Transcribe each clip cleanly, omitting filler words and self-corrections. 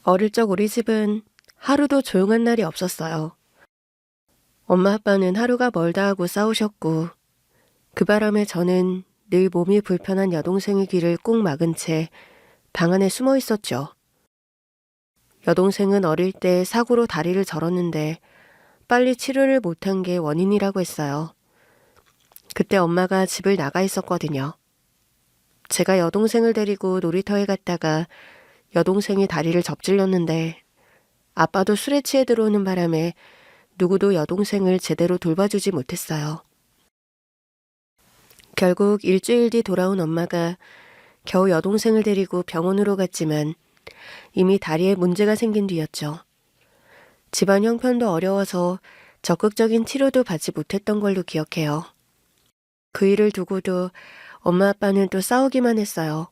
어릴 적 우리 집은 하루도 조용한 날이 없었어요. 엄마 아빠는 하루가 멀다 하고 싸우셨고, 그 바람에 저는 늘 몸이 불편한 여동생의 길을 꾹 막은 채 방 안에 숨어 있었죠. 여동생은 어릴 때 사고로 다리를 절었는데 빨리 치료를 못한 게 원인이라고 했어요. 그때 엄마가 집을 나가 있었거든요. 제가 여동생을 데리고 놀이터에 갔다가 여동생이 다리를 접질렀는데 아빠도 술에 취해 들어오는 바람에 누구도 여동생을 제대로 돌봐주지 못했어요. 결국 일주일 뒤 돌아온 엄마가 겨우 여동생을 데리고 병원으로 갔지만 이미 다리에 문제가 생긴 뒤였죠. 집안 형편도 어려워서 적극적인 치료도 받지 못했던 걸로 기억해요. 그 일을 두고도 엄마 아빠는 또 싸우기만 했어요.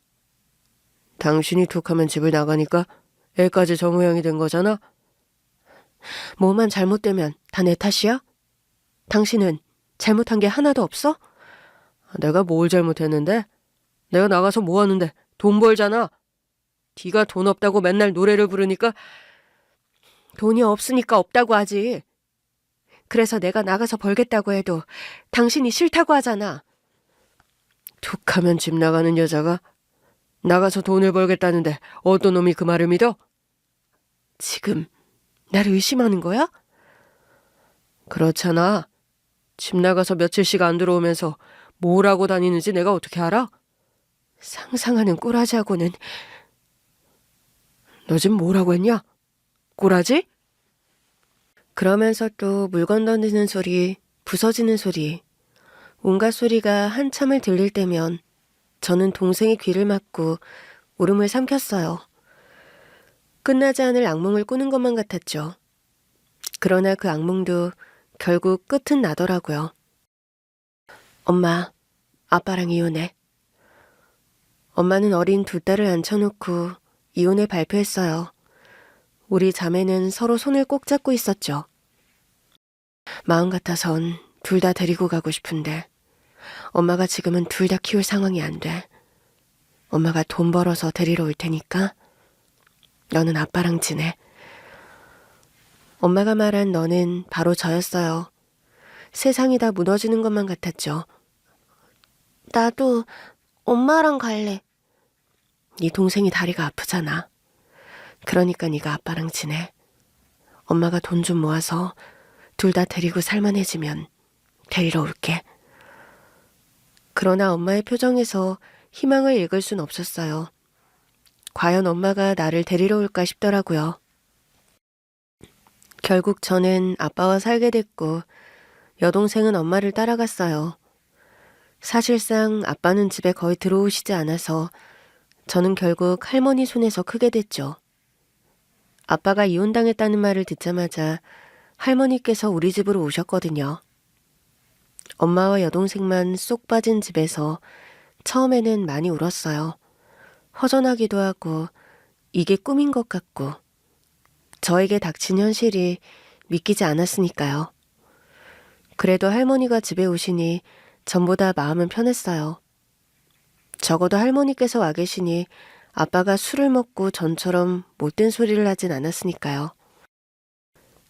당신이 툭하면 집을 나가니까 애까지 저 모양이 된 거잖아? 뭐만 잘못되면 다 내 탓이야? 당신은 잘못한 게 하나도 없어? 내가 뭘 잘못했는데? 내가 나가서 뭐 하는데? 돈 벌잖아. 네가 돈 없다고 맨날 노래를 부르니까 돈이 없으니까 없다고 하지. 그래서 내가 나가서 벌겠다고 해도 당신이 싫다고 하잖아. 툭하면 집 나가는 여자가 나가서 돈을 벌겠다는데 어떤 놈이 그 말을 믿어? 지금 나를 의심하는 거야? 그렇잖아. 집 나가서 며칠씩 안 들어오면서 뭘 하고 다니는지 내가 어떻게 알아? 상상하는 꼬라지하고는. 너 지금 뭐라고 했냐? 꼬라지? 그러면서 또 물건 던지는 소리, 부서지는 소리, 온갖 소리가 한참을 들릴 때면 저는 동생의 귀를 막고 울음을 삼켰어요. 끝나지 않을 악몽을 꾸는 것만 같았죠. 그러나 그 악몽도 결국 끝은 나더라고요. 엄마, 아빠랑 이혼해. 엄마는 어린 두 딸을 앉혀놓고 이혼을 발표했어요. 우리 자매는 서로 손을 꼭 잡고 있었죠. 마음 같아선 둘 다 데리고 가고 싶은데 엄마가 지금은 둘 다 키울 상황이 안 돼. 엄마가 돈 벌어서 데리러 올 테니까 너는 아빠랑 지내. 엄마가 말한 너는 바로 저였어요. 세상이 다 무너지는 것만 같았죠. 나도 엄마랑 갈래. 네 동생이 다리가 아프잖아. 그러니까 네가 아빠랑 지내. 엄마가 돈 좀 모아서 둘 다 데리고 살만해지면 데리러 올게. 그러나 엄마의 표정에서 희망을 읽을 순 없었어요. 과연 엄마가 나를 데리러 올까 싶더라고요. 결국 저는 아빠와 살게 됐고 여동생은 엄마를 따라갔어요. 사실상 아빠는 집에 거의 들어오시지 않아서 저는 결국 할머니 손에서 크게 됐죠. 아빠가 이혼당했다는 말을 듣자마자 할머니께서 우리 집으로 오셨거든요. 엄마와 여동생만 쏙 빠진 집에서 처음에는 많이 울었어요. 허전하기도 하고 이게 꿈인 것 같고 저에게 닥친 현실이 믿기지 않았으니까요. 그래도 할머니가 집에 오시니 전보다 마음은 편했어요. 적어도 할머니께서 와 계시니 아빠가 술을 먹고 전처럼 못된 소리를 하진 않았으니까요.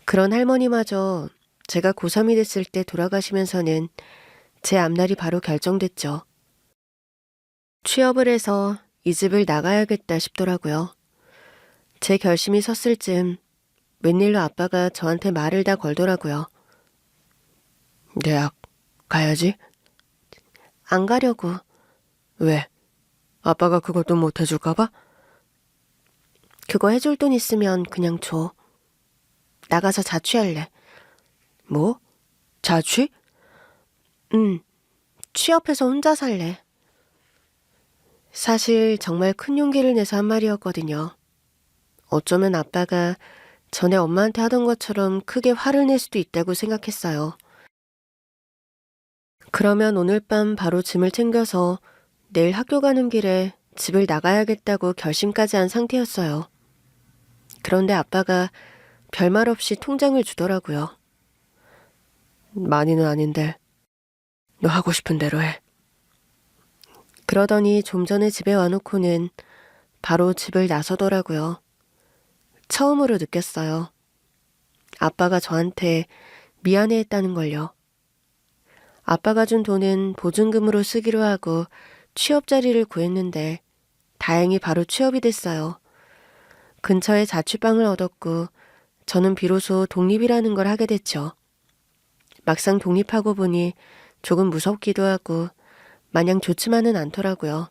그런 할머니마저 제가 고3이 됐을 때 돌아가시면서는 제 앞날이 바로 결정됐죠. 취업을 해서 이 집을 나가야겠다 싶더라고요. 제 결심이 섰을 즈음 웬일로 아빠가 저한테 말을 다 걸더라고요. 대학 가야지? 안 가려고. 왜? 아빠가 그것도 못 해줄까 봐? 그거 해줄 돈 있으면 그냥 줘. 나가서 자취할래. 뭐? 자취? 취업해서 혼자 살래. 사실 정말 큰 용기를 내서 한 말이었거든요. 어쩌면 아빠가 전에 엄마한테 하던 것처럼 크게 화를 낼 수도 있다고 생각했어요. 그러면 오늘 밤 바로 짐을 챙겨서 내일 학교 가는 길에 집을 나가야겠다고 결심까지 한 상태였어요. 그런데 아빠가 별말 없이 통장을 주더라고요. 많이는 아닌데 너 하고 싶은 대로 해. 그러더니 좀 전에 집에 와놓고는 바로 집을 나서더라고요. 처음으로 느꼈어요. 아빠가 저한테 미안해했다는 걸요. 아빠가 준 돈은 보증금으로 쓰기로 하고 취업 자리를 구했는데 다행히 바로 취업이 됐어요. 근처에 자취방을 얻었고 저는 비로소 독립이라는 걸 하게 됐죠. 막상 독립하고 보니 조금 무섭기도 하고 마냥 좋지만은 않더라고요.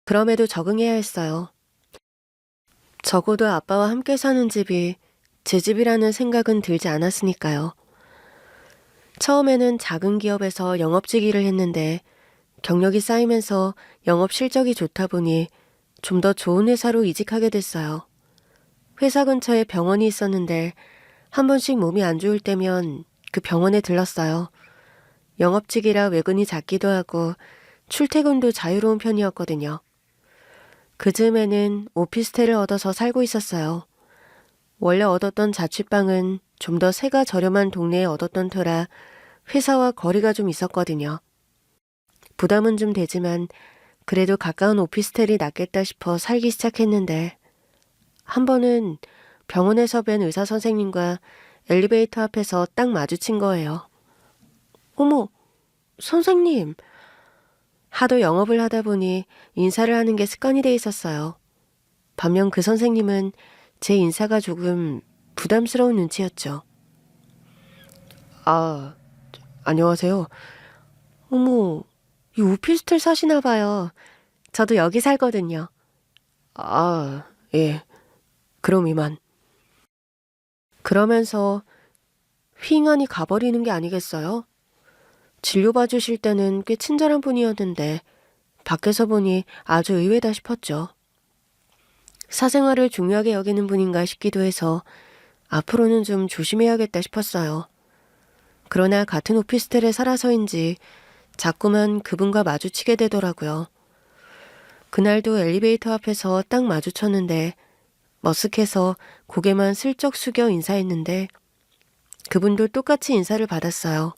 그럼에도 적응해야 했어요. 적어도 아빠와 함께 사는 집이 제 집이라는 생각은 들지 않았으니까요. 처음에는 작은 기업에서 영업직일을 했는데 경력이 쌓이면서 영업 실적이 좋다 보니 좀 더 좋은 회사로 이직하게 됐어요. 회사 근처에 병원이 있었는데 한 번씩 몸이 안 좋을 때면 그 병원에 들렀어요. 영업직이라 외근이 작기도 하고 출퇴근도 자유로운 편이었거든요. 그 즈음에는 오피스텔을 얻어서 살고 있었어요. 원래 얻었던 자취방은 좀 더 세가 저렴한 동네에 얻었던 터라 회사와 거리가 좀 있었거든요. 부담은 좀 되지만 그래도 가까운 오피스텔이 낫겠다 싶어 살기 시작했는데 한 번은 병원에서 뵌 의사 선생님과 엘리베이터 앞에서 딱 마주친 거예요. 어머, 선생님. 하도 영업을 하다 보니 인사를 하는 게 습관이 돼 있었어요. 반면 그 선생님은 제 인사가 조금 부담스러운 눈치였죠. 아, 안녕하세요. 어머, 이 오피스텔 사시나 봐요. 저도 여기 살거든요. 아, 예. 그럼 이만. 그러면서 휘잉하니 가버리는 게 아니겠어요? 진료봐 주실 때는 꽤 친절한 분이었는데 밖에서 보니 아주 의외다 싶었죠. 사생활을 중요하게 여기는 분인가 싶기도 해서 앞으로는 좀 조심해야겠다 싶었어요. 그러나 같은 오피스텔에 살아서인지 자꾸만 그분과 마주치게 되더라고요. 그날도 엘리베이터 앞에서 딱 마주쳤는데 머쓱해서 고개만 슬쩍 숙여 인사했는데 그분도 똑같이 인사를 받았어요.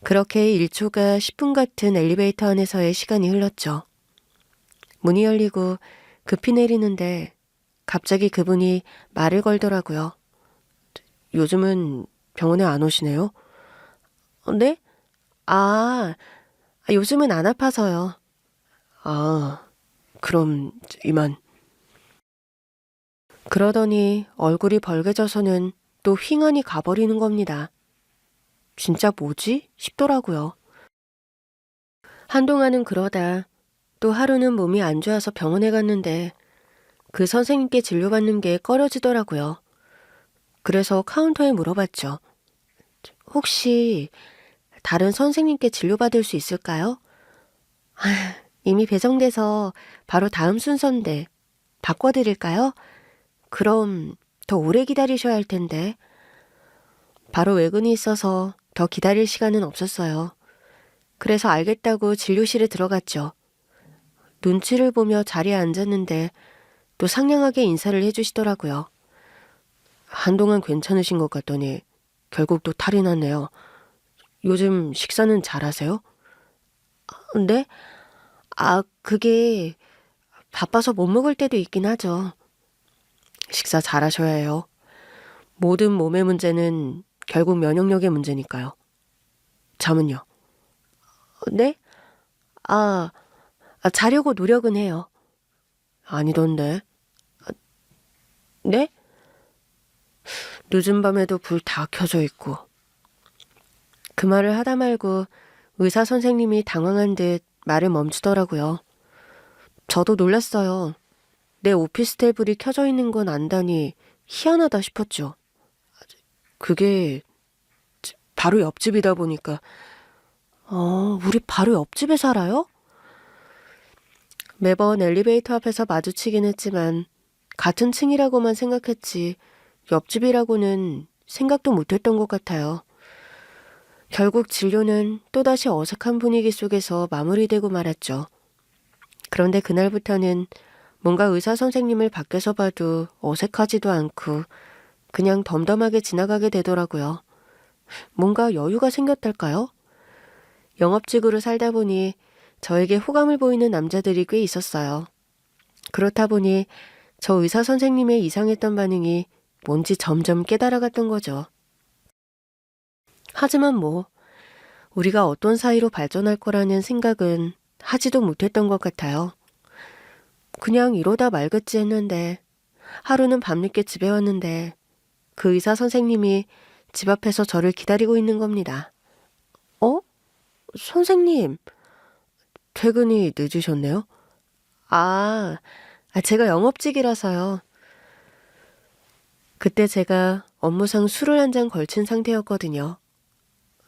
그렇게 1초가 10분 같은 엘리베이터 안에서의 시간이 흘렀죠. 문이 열리고 급히 내리는데 갑자기 그분이 말을 걸더라고요. 요즘은 병원에 안 오시네요? 네? 요즘은 안 아파서요. 아, 그럼 이만. 그러더니 얼굴이 벌개져서는 또 휑하니 가버리는 겁니다. 진짜 뭐지? 싶더라고요. 한동안은 그러다 또 하루는 몸이 안 좋아서 병원에 갔는데 그 선생님께 진료받는 게 꺼려지더라고요. 그래서 카운터에 물어봤죠. 혹시 다른 선생님께 진료받을 수 있을까요? 이미 배정돼서 바로 다음 순서인데 바꿔드릴까요? 그럼 더 오래 기다리셔야 할 텐데. 바로 외근이 있어서 더 기다릴 시간은 없었어요. 그래서 알겠다고 진료실에 들어갔죠. 눈치를 보며 자리에 앉았는데 또 상냥하게 인사를 해주시더라고요. 한동안 괜찮으신 것 같더니 결국 또 탈이 났네요. 요즘 식사는 잘하세요? 네? 그게 바빠서 못 먹을 때도 있긴 하죠. 식사 잘하셔야 해요. 모든 몸의 문제는 결국 면역력의 문제니까요. 잠은요? 네? 아, 자려고 노력은 해요. 아니던데. 네? 늦은 밤에도 불 다 켜져 있고. 그 말을 하다 말고 의사 선생님이 당황한 듯 말을 멈추더라고요. 저도 놀랐어요. 내 오피스텔 불이 켜져 있는 건 안다니 희한하다 싶었죠. 그게 바로 옆집이다 보니까. 우리 바로 옆집에 살아요? 매번 엘리베이터 앞에서 마주치긴 했지만 같은 층이라고만 생각했지 옆집이라고는 생각도 못했던 것 같아요. 결국 진료는 또다시 어색한 분위기 속에서 마무리되고 말았죠. 그런데 그날부터는 뭔가 의사 선생님을 밖에서 봐도 어색하지도 않고 그냥 덤덤하게 지나가게 되더라고요. 뭔가 여유가 생겼달까요? 영업직으로 살다 보니 저에게 호감을 보이는 남자들이 꽤 있었어요. 그렇다 보니 저 의사 선생님의 이상했던 반응이 뭔지 점점 깨달아갔던 거죠. 하지만 우리가 어떤 사이로 발전할 거라는 생각은 하지도 못했던 것 같아요. 그냥 이러다 말겠지 했는데 하루는 밤늦게 집에 왔는데 그 의사 선생님이 집 앞에서 저를 기다리고 있는 겁니다. 어? 선생님, 퇴근이 늦으셨네요? 제가 영업직이라서요. 그때 제가 업무상 술을 한 잔 걸친 상태였거든요.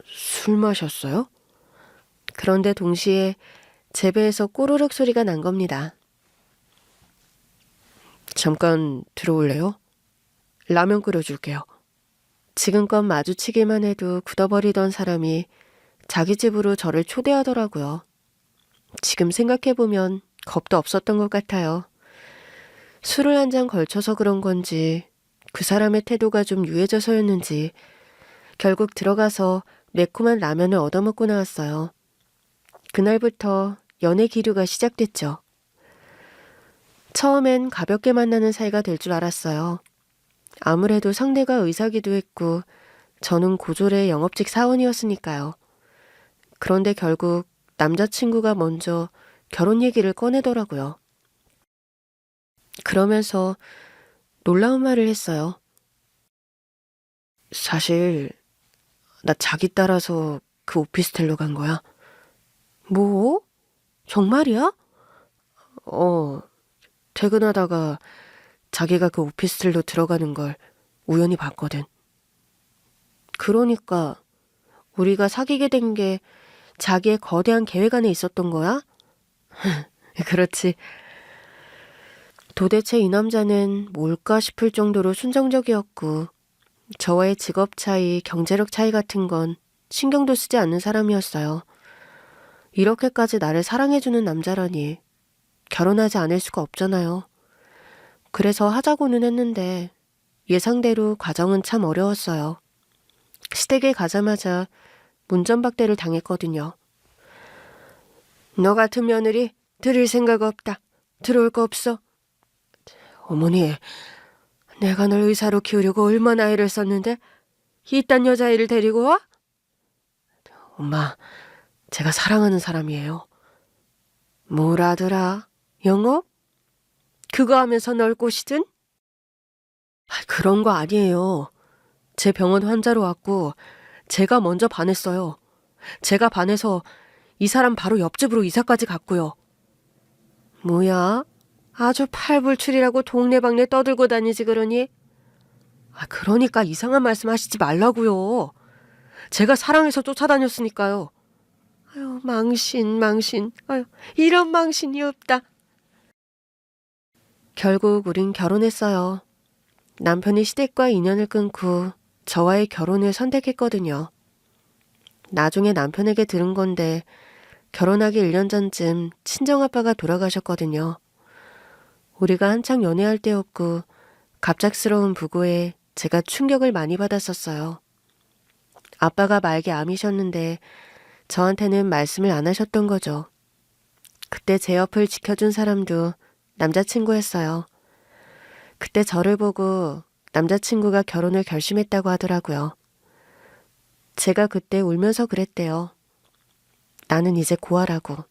술 마셨어요? 그런데 동시에 제 배에서 꼬르륵 소리가 난 겁니다. 잠깐 들어올래요? 라면 끓여줄게요. 지금껏 마주치기만 해도 굳어버리던 사람이 자기 집으로 저를 초대하더라고요. 지금 생각해보면 겁도 없었던 것 같아요. 술을 한 잔 걸쳐서 그런 건지 그 사람의 태도가 좀 유해져서였는지 결국 들어가서 매콤한 라면을 얻어먹고 나왔어요. 그날부터 연애 기류가 시작됐죠. 처음엔 가볍게 만나는 사이가 될 줄 알았어요. 아무래도 상대가 의사기도 했고 저는 고졸의 영업직 사원이었으니까요. 그런데 결국 남자친구가 먼저 결혼 얘기를 꺼내더라고요. 그러면서 놀라운 말을 했어요. 사실 나 자기 따라서 그 오피스텔로 간 거야. 뭐? 정말이야? 퇴근하다가 자기가 그 오피스텔로 들어가는 걸 우연히 봤거든. 그러니까 우리가 사귀게 된 게 자기의 거대한 계획 안에 있었던 거야? 그렇지. 도대체 이 남자는 뭘까 싶을 정도로 순정적이었고 저와의 직업 차이, 경제력 차이 같은 건 신경도 쓰지 않는 사람이었어요. 이렇게까지 나를 사랑해주는 남자라니 결혼하지 않을 수가 없잖아요. 그래서 하자고는 했는데 예상대로 과정은 참 어려웠어요. 시댁에 가자마자 문전박대를 당했거든요. 너 같은 며느리 들일 생각 없다. 들어올 거 없어. 어머니, 내가 널 의사로 키우려고 얼마나 애를 썼는데 이딴 여자애를 데리고 와? 엄마, 제가 사랑하는 사람이에요. 뭐라더라? 영업? 그거 하면서 널 꼬시든? 그런 거 아니에요. 제 병원 환자로 왔고 제가 먼저 반했어요. 제가 반해서 이 사람 바로 옆집으로 이사까지 갔고요. 뭐야? 아주 팔불출이라고 동네방네 떠들고 다니지 그러니? 그러니까 이상한 말씀 하시지 말라고요. 제가 사랑해서 쫓아다녔으니까요. 아유, 망신. 아유, 이런 망신이 없다. 결국 우린 결혼했어요. 남편이 시댁과 인연을 끊고 저와의 결혼을 선택했거든요. 나중에 남편에게 들은 건데 결혼하기 1년 전쯤 친정아빠가 돌아가셨거든요. 우리가 한창 연애할 때였고 갑작스러운 부고에 제가 충격을 많이 받았었어요. 아빠가 말기 암이셨는데 저한테는 말씀을 안 하셨던 거죠. 그때 제 옆을 지켜준 사람도 남자친구였어요. 그때 저를 보고 남자친구가 결혼을 결심했다고 하더라고요. 제가 그때 울면서 그랬대요. 나는 이제 고아라고.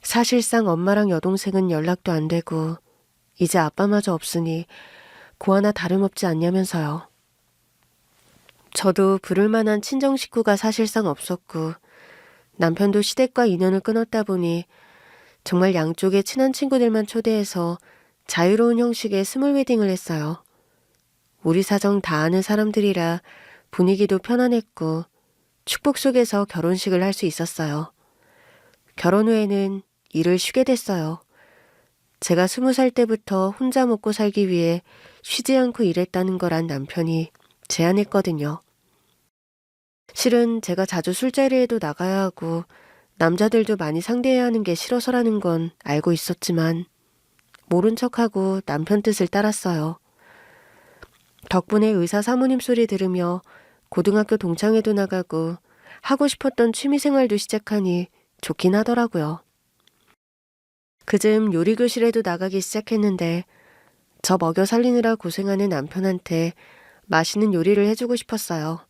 사실상 엄마랑 여동생은 연락도 안 되고 이제 아빠마저 없으니 고아나 다름없지 않냐면서요. 저도 부를 만한 친정 식구가 사실상 없었고 남편도 시댁과 인연을 끊었다 보니 정말 양쪽의 친한 친구들만 초대해서 자유로운 형식의 스몰 웨딩을 했어요. 우리 사정 다 아는 사람들이라 분위기도 편안했고 축복 속에서 결혼식을 할 수 있었어요. 결혼 후에는 일을 쉬게 됐어요. 제가 20살 때부터 혼자 먹고 살기 위해 쉬지 않고 일했다는 걸 안 남편이 제안했거든요. 실은 제가 자주 술자리에도 나가야 하고 남자들도 많이 상대해야 하는 게 싫어서라는 건 알고 있었지만 모른 척하고 남편 뜻을 따랐어요. 덕분에 의사 사모님 소리 들으며 고등학교 동창회도 나가고 하고 싶었던 취미생활도 시작하니 좋긴 하더라고요. 그즘 요리교실에도 나가기 시작했는데 저 먹여 살리느라 고생하는 남편한테 맛있는 요리를 해주고 싶었어요.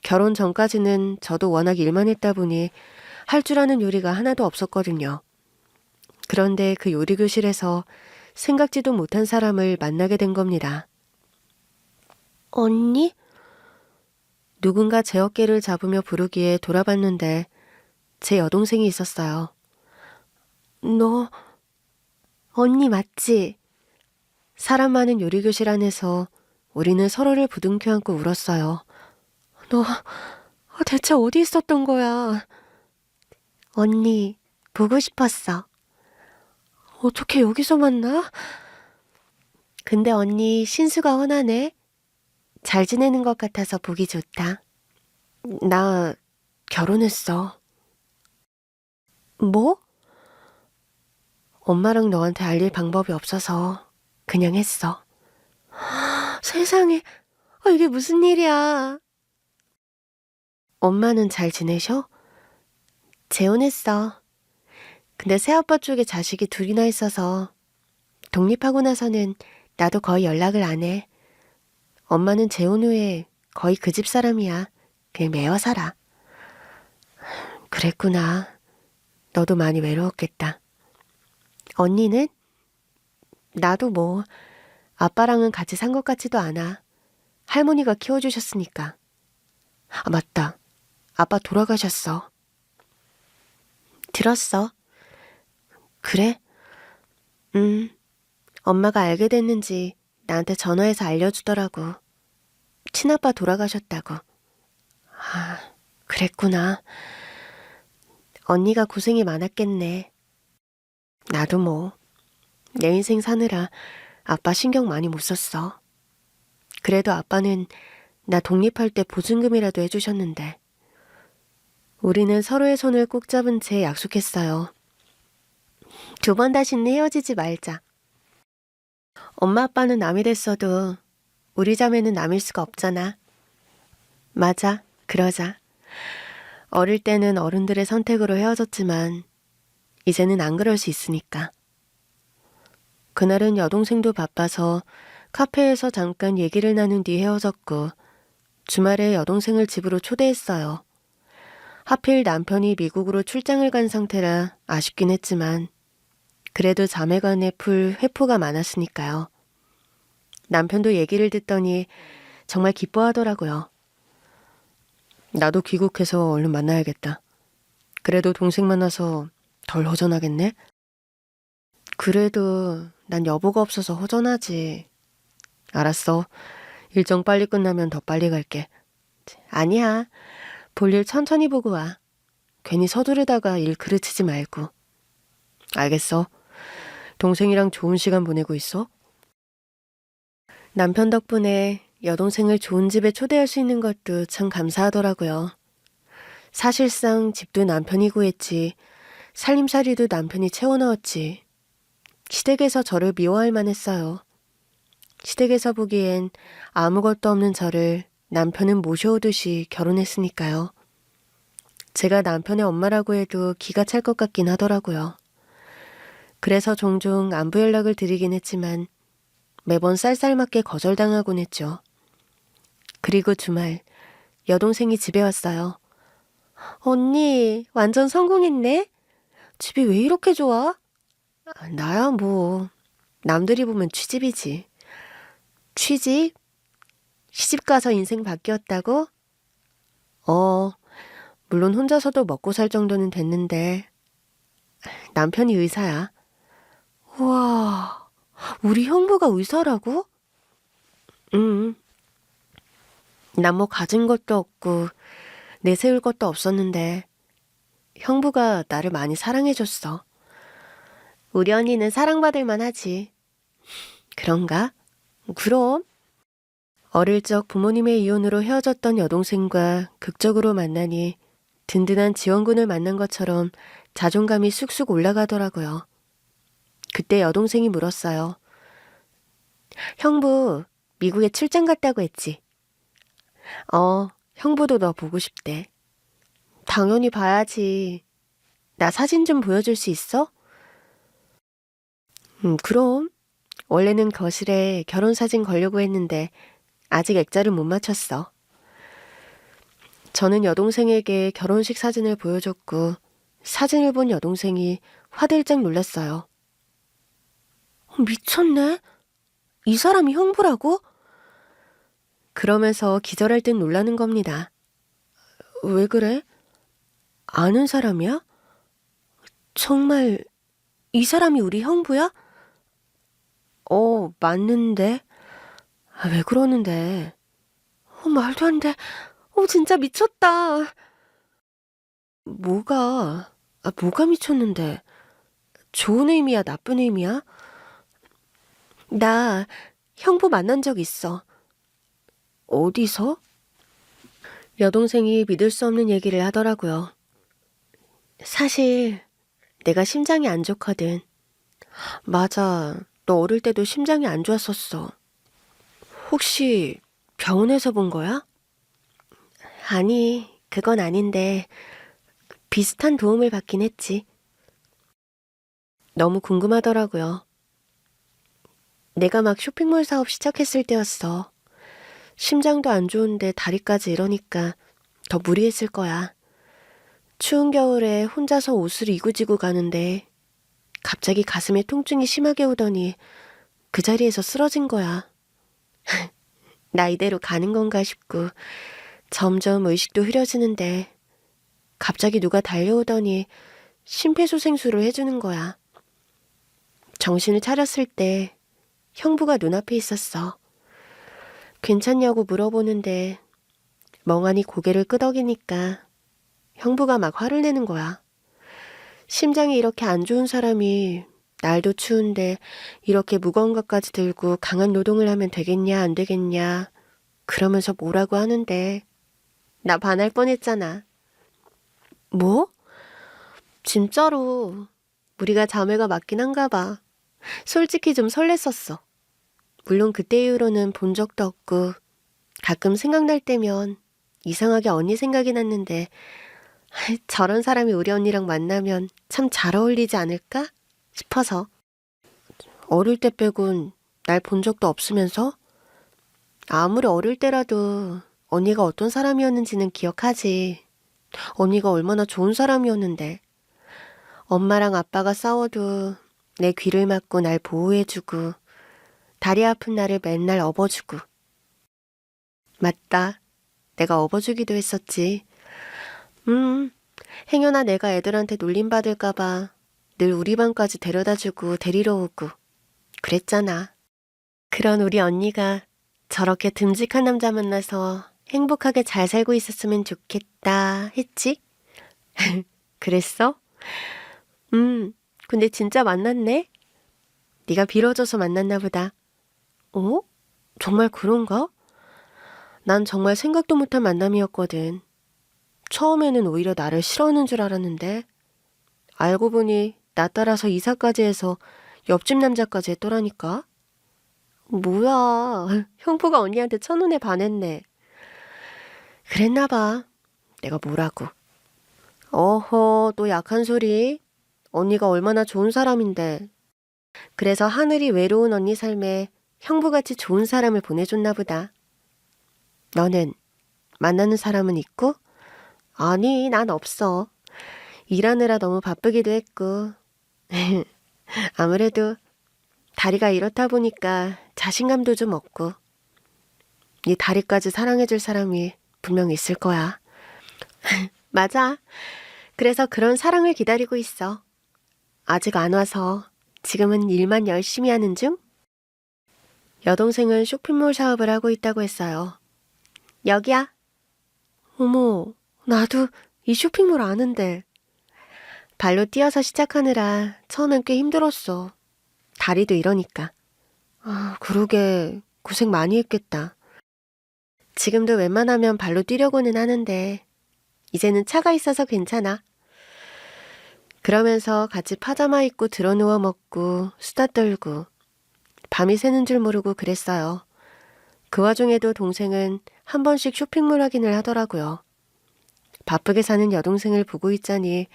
결혼 전까지는 저도 워낙 일만 했다 보니 할 줄 아는 요리가 하나도 없었거든요. 그런데 그 요리 교실에서 생각지도 못한 사람을 만나게 된 겁니다. 언니? 누군가 제 어깨를 잡으며 부르기에 돌아봤는데 제 여동생이 있었어요. 너 언니 맞지? 사람 많은 요리교실 안에서 우리는 서로를 부둥켜 안고 울었어요. 너 대체 어디 있었던 거야? 언니 보고 싶었어. 어떻게 여기서 만나? 근데 언니 신수가 훤하네. 잘 지내는 것 같아서 보기 좋다. 나 결혼했어. 뭐? 엄마랑 너한테 알릴 방법이 없어서 그냥 했어. 세상에, 이게 무슨 일이야. 엄마는 잘 지내셔? 재혼했어. 근데 새아빠 쪽에 자식이 둘이나 있어서 독립하고 나서는 나도 거의 연락을 안 해. 엄마는 재혼 후에 거의 그 집 사람이야. 그냥 매어 살아. 그랬구나. 너도 많이 외로웠겠다. 언니는? 나도 뭐 아빠랑은 같이 산 것 같지도 않아. 할머니가 키워주셨으니까. 아, 맞다. 아빠 돌아가셨어. 들었어. 그래? 엄마가 알게 됐는지 나한테 전화해서 알려주더라고. 친아빠 돌아가셨다고. 아, 그랬구나. 언니가 고생이 많았겠네. 나도 뭐, 내 인생 사느라 아빠 신경 많이 못 썼어. 그래도 아빠는 나 독립할 때 보증금이라도 해주셨는데. 우리는 서로의 손을 꼭 잡은 채 약속했어요. 2번 다시는 헤어지지 말자. 엄마 아빠는 남이 됐어도 우리 자매는 남일 수가 없잖아. 맞아, 그러자. 어릴 때는 어른들의 선택으로 헤어졌지만 이제는 안 그럴 수 있으니까. 그날은 여동생도 바빠서 카페에서 잠깐 얘기를 나눈 뒤 헤어졌고 주말에 여동생을 집으로 초대했어요. 하필 남편이 미국으로 출장을 간 상태라 아쉽긴 했지만 그래도 자매간에 풀 회포가 많았으니까요. 남편도 얘기를 듣더니 정말 기뻐하더라고요. 나도 귀국해서 얼른 만나야겠다. 그래도 동생 만나서 덜 허전하겠네? 그래도 난 여보가 없어서 허전하지. 알았어. 일정 빨리 끝나면 더 빨리 갈게. 아니야. 볼일 천천히 보고 와. 괜히 서두르다가 일 그르치지 말고. 알겠어. 동생이랑 좋은 시간 보내고 있어? 남편 덕분에 여동생을 좋은 집에 초대할 수 있는 것도 참 감사하더라고요. 사실상 집도 남편이 구했지, 살림살이도 남편이 채워넣었지. 시댁에서 저를 미워할 만했어요. 시댁에서 보기엔 아무것도 없는 저를 남편은 모셔오듯이 결혼했으니까요. 제가 남편의 엄마라고 해도 기가 찰 것 같긴 하더라고요. 그래서 종종 안부 연락을 드리긴 했지만 매번 쌀쌀맞게 거절당하곤 했죠. 그리고 주말 여동생이 집에 왔어요. 언니 완전 성공했네? 집이 왜 이렇게 좋아? 나야 뭐 남들이 보면 취집이지. 취집? 시집가서 인생 바뀌었다고? 물론 혼자서도 먹고 살 정도는 됐는데 남편이 의사야. 우와, 우리 형부가 의사라고? 응. 난 뭐 가진 것도 없고 내세울 것도 없었는데 형부가 나를 많이 사랑해줬어. 우리 언니는 사랑받을 만하지. 그런가? 그럼. 어릴 적 부모님의 이혼으로 헤어졌던 여동생과 극적으로 만나니 든든한 지원군을 만난 것처럼 자존감이 쑥쑥 올라가더라고요. 그때 여동생이 물었어요. 형부, 미국에 출장 갔다고 했지? 형부도 너 보고 싶대. 당연히 봐야지. 나 사진 좀 보여줄 수 있어? 그럼. 원래는 거실에 결혼사진 걸려고 했는데 아직 액자를 못 맞췄어. 저는 여동생에게 결혼식 사진을 보여줬고 사진을 본 여동생이 화들짝 놀랐어요. 미쳤네? 이 사람이 형부라고? 그러면서 기절할 듯 놀라는 겁니다. 왜 그래? 아는 사람이야? 정말 이 사람이 우리 형부야? 맞는데. 왜 그러는데? 말도 안 돼. 진짜 미쳤다. 뭐가 미쳤는데? 좋은 의미야, 나쁜 의미야? 나 형부 만난 적 있어. 어디서? 여동생이 믿을 수 없는 얘기를 하더라고요. 사실 내가 심장이 안 좋거든. 맞아. 너 어릴 때도 심장이 안 좋았었어. 혹시 병원에서 본 거야? 아니, 그건 아닌데 비슷한 도움을 받긴 했지. 너무 궁금하더라고요. 내가 막 쇼핑몰 사업 시작했을 때였어. 심장도 안 좋은데 다리까지 이러니까 더 무리했을 거야. 추운 겨울에 혼자서 옷을 이고지고 가는데 갑자기 가슴에 통증이 심하게 오더니 그 자리에서 쓰러진 거야. 나 이대로 가는 건가 싶고 점점 의식도 흐려지는데 갑자기 누가 달려오더니 심폐소생술을 해주는 거야. 정신을 차렸을 때 형부가 눈앞에 있었어. 괜찮냐고 물어보는데 멍하니 고개를 끄덕이니까 형부가 막 화를 내는 거야. 심장이 이렇게 안 좋은 사람이 날도 추운데 이렇게 무거운 것까지 들고 강한 노동을 하면 되겠냐 안 되겠냐 그러면서 뭐라고 하는데 나 반할 뻔했잖아. 뭐? 진짜로 우리가 자매가 맞긴 한가 봐. 솔직히 좀 설렜었어. 물론 그때 이후로는 본 적도 없고 가끔 생각날 때면 이상하게 언니 생각이 났는데 저런 사람이 우리 언니랑 만나면 참 잘 어울리지 않을까 싶어서. 어릴 때 빼곤 날 본 적도 없으면서? 아무리 어릴 때라도 언니가 어떤 사람이었는지는 기억하지. 언니가 얼마나 좋은 사람이었는데. 엄마랑 아빠가 싸워도 내 귀를 막고 날 보호해주고 다리 아픈 나를 맨날 업어주고. 맞다. 내가 업어주기도 했었지. 행여나 내가 애들한테 놀림받을까봐 늘 우리 방까지 데려다주고 데리러 오고 그랬잖아. 그런 우리 언니가 저렇게 듬직한 남자 만나서 행복하게 잘 살고 있었으면 좋겠다 했지? 그랬어? 근데 진짜 만났네? 네가 빌어줘서 만났나 보다. 어? 정말 그런가? 난 정말 생각도 못한 만남이었거든. 처음에는 오히려 나를 싫어하는 줄 알았는데 알고 보니 나 따라서 이사까지 해서 옆집 남자까지 했더라니까. 뭐야, 형부가 언니한테 첫눈에 반했네. 그랬나 봐. 내가 뭐라고. 어허, 또 약한 소리. 언니가 얼마나 좋은 사람인데. 그래서 하늘이 외로운 언니 삶에 형부같이 좋은 사람을 보내줬나 보다. 너는 만나는 사람은 있고? 아니, 난 없어. 일하느라 너무 바쁘기도 했고. 아무래도 다리가 이렇다 보니까 자신감도 좀 없고. 네 다리까지 사랑해줄 사람이 분명 있을 거야. 맞아. 그래서 그런 사랑을 기다리고 있어. 아직 안 와서 지금은 일만 열심히 하는 중? 여동생은 쇼핑몰 사업을 하고 있다고 했어요. 여기야. 어머, 나도 이 쇼핑몰 아는데. 발로 뛰어서 시작하느라 처음엔 꽤 힘들었어. 다리도 이러니까. 그러게 고생 많이 했겠다. 지금도 웬만하면 발로 뛰려고는 하는데 이제는 차가 있어서 괜찮아. 그러면서 같이 파자마 입고 드러누워 먹고 수다 떨고 밤이 새는 줄 모르고 그랬어요. 그 와중에도 동생은 한 번씩 쇼핑몰 확인을 하더라고요. 바쁘게 사는 여동생을 보고 있자니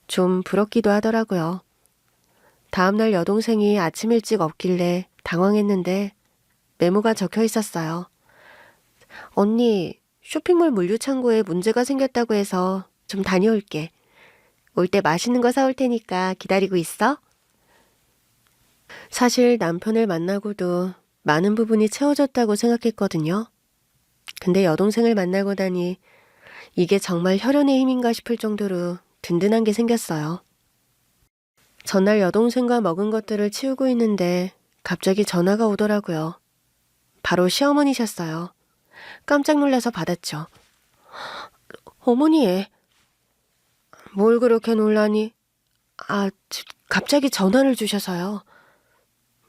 좀 부럽기도 하더라고요. 다음날 여동생이 아침 일찍 없길래 당황했는데 메모가 적혀 있었어요. 언니, 쇼핑몰 물류창고에 문제가 생겼다고 해서 좀 다녀올게. 올 때 맛있는 거 사올 테니까 기다리고 있어. 사실 남편을 만나고도 많은 부분이 채워졌다고 생각했거든요. 근데 여동생을 만나고 나니 이게 정말 혈연의 힘인가 싶을 정도로 든든한 게 생겼어요. 전날 여동생과 먹은 것들을 치우고 있는데 갑자기 전화가 오더라고요. 바로 시어머니셨어요. 깜짝 놀라서 받았죠. 어머니, 뭘 그렇게 놀라니? 갑자기 전화를 주셔서요.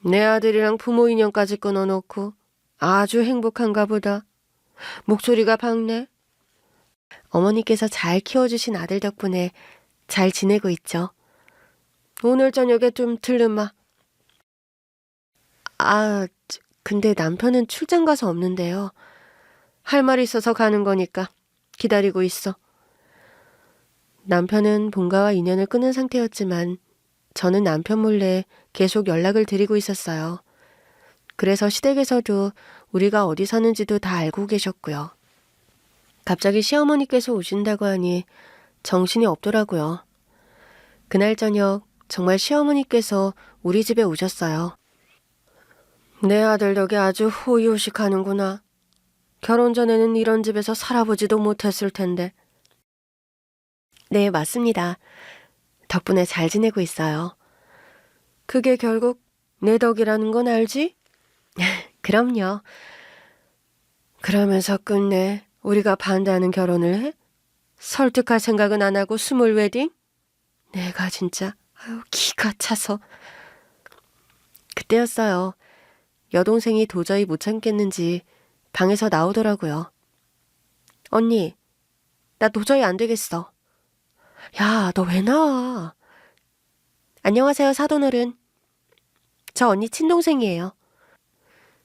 내 아들이랑 부모 인연까지 끊어놓고 아주 행복한가 보다. 목소리가 밝네. 어머니께서 잘 키워주신 아들 덕분에 잘 지내고 있죠. 오늘 저녁에 좀 들르마. 근데 남편은 출장 가서 없는데요. 할 말 있어서 가는 거니까 기다리고 있어. 남편은 본가와 인연을 끊은 상태였지만 저는 남편 몰래 계속 연락을 드리고 있었어요. 그래서 시댁에서도 우리가 어디 사는지도 다 알고 계셨고요. 갑자기 시어머니께서 오신다고 하니 정신이 없더라고요. 그날 저녁 정말 시어머니께서 우리 집에 오셨어요. 내 아들 덕에 아주 호의호식하는구나. 결혼 전에는 이런 집에서 살아보지도 못했을 텐데. 네, 맞습니다. 덕분에 잘 지내고 있어요. 그게 결국 내 덕이라는 건 알지? 그럼요. 그러면서 끝내 우리가 반대하는 결혼을 해? 설득할 생각은 안 하고 스몰 웨딩? 내가 진짜 기가 차서. 그때였어요. 여동생이 도저히 못 참겠는지 방에서 나오더라고요. 언니, 나 도저히 안 되겠어. 야, 너 왜 나와? 안녕하세요, 사돈어른. 저 언니 친동생이에요.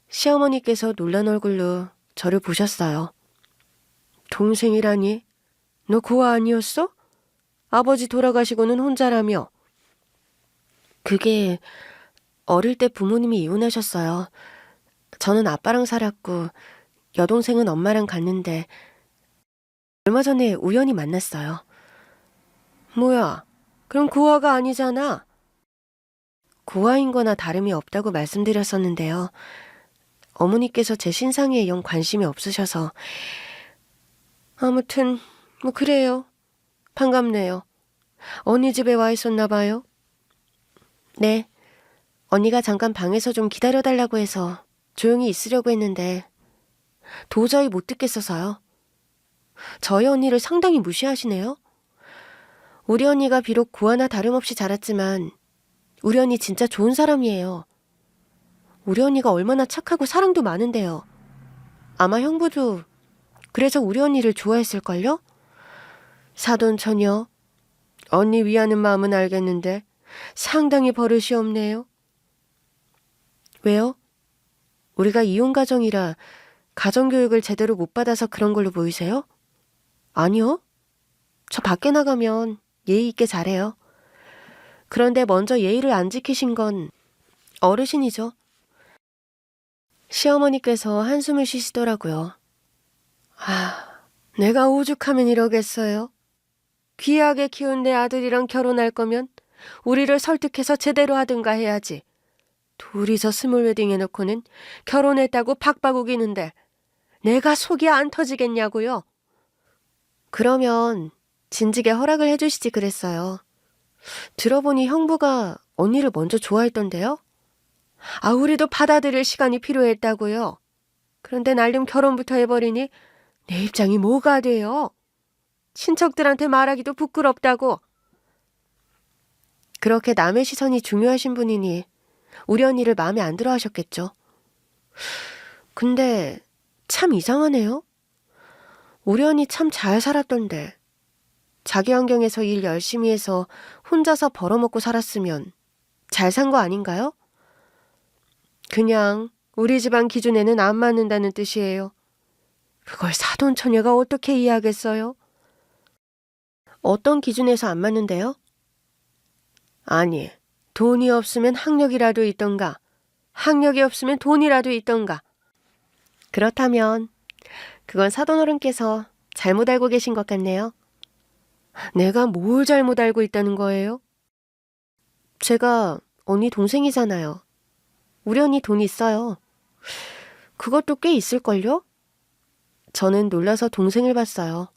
시어머니께서 놀란 얼굴로 저를 보셨어요. 동생이라니? 너 고아 아니었어? 아버지 돌아가시고는 혼자라며. 그게 어릴 때 부모님이 이혼하셨어요. 저는 아빠랑 살았고 여동생은 엄마랑 갔는데 얼마 전에 우연히 만났어요. 뭐야, 그럼 고아가 아니잖아. 고아인 거나 다름이 없다고 말씀드렸었는데요. 어머니께서 제 신상에 영 관심이 없으셔서. 아무튼 뭐 그래요. 반갑네요. 언니 집에 와 있었나 봐요. 네. 언니가 잠깐 방에서 좀 기다려달라고 해서 조용히 있으려고 했는데 도저히 못 듣겠어서요. 저희 언니를 상당히 무시하시네요. 우리 언니가 비록 고아나 다름없이 자랐지만 우리 언니 진짜 좋은 사람이에요. 우리 언니가 얼마나 착하고 사랑도 많은데요. 아마 형부도 그래서 우리 언니를 좋아했을걸요? 사돈 처녀, 언니 위하는 마음은 알겠는데 상당히 버릇이 없네요. 왜요? 우리가 이혼 가정이라 가정교육을 제대로 못 받아서 그런 걸로 보이세요? 아니요. 저 밖에 나가면 예의 있게 잘해요. 그런데 먼저 예의를 안 지키신 건 어르신이죠. 시어머니께서 한숨을 쉬시더라고요. 내가 오죽하면 이러겠어요. 귀하게 키운 내 아들이랑 결혼할 거면 우리를 설득해서 제대로 하든가 해야지. 둘이서 스몰 웨딩 해놓고는 결혼했다고 박박 우기는데 내가 속이 안 터지겠냐고요. 그러면 진즉에 허락을 해주시지 그랬어요. 들어보니 형부가 언니를 먼저 좋아했던데요. 우리도 받아들일 시간이 필요했다고요. 그런데 날름 결혼부터 해버리니 내 입장이 뭐가 돼요? 친척들한테 말하기도 부끄럽다고. 그렇게 남의 시선이 중요하신 분이니 우리 언니를 마음에 안 들어 하셨겠죠. 근데 참 이상하네요. 우리 언니 참 잘 살았던데 자기 환경에서 일 열심히 해서 혼자서 벌어먹고 살았으면 잘 산 거 아닌가요? 그냥 우리 집안 기준에는 안 맞는다는 뜻이에요. 그걸 사돈 처녀가 어떻게 이해하겠어요? 어떤 기준에서 안 맞는데요? 아니, 돈이 없으면 학력이라도 있던가 학력이 없으면 돈이라도 있던가. 그렇다면 그건 사돈어른께서 잘못 알고 계신 것 같네요. 내가 뭘 잘못 알고 있다는 거예요? 제가 언니 동생이잖아요. 우리 언니 돈 있어요. 그것도 꽤 있을걸요? 저는 놀라서 동생을 봤어요.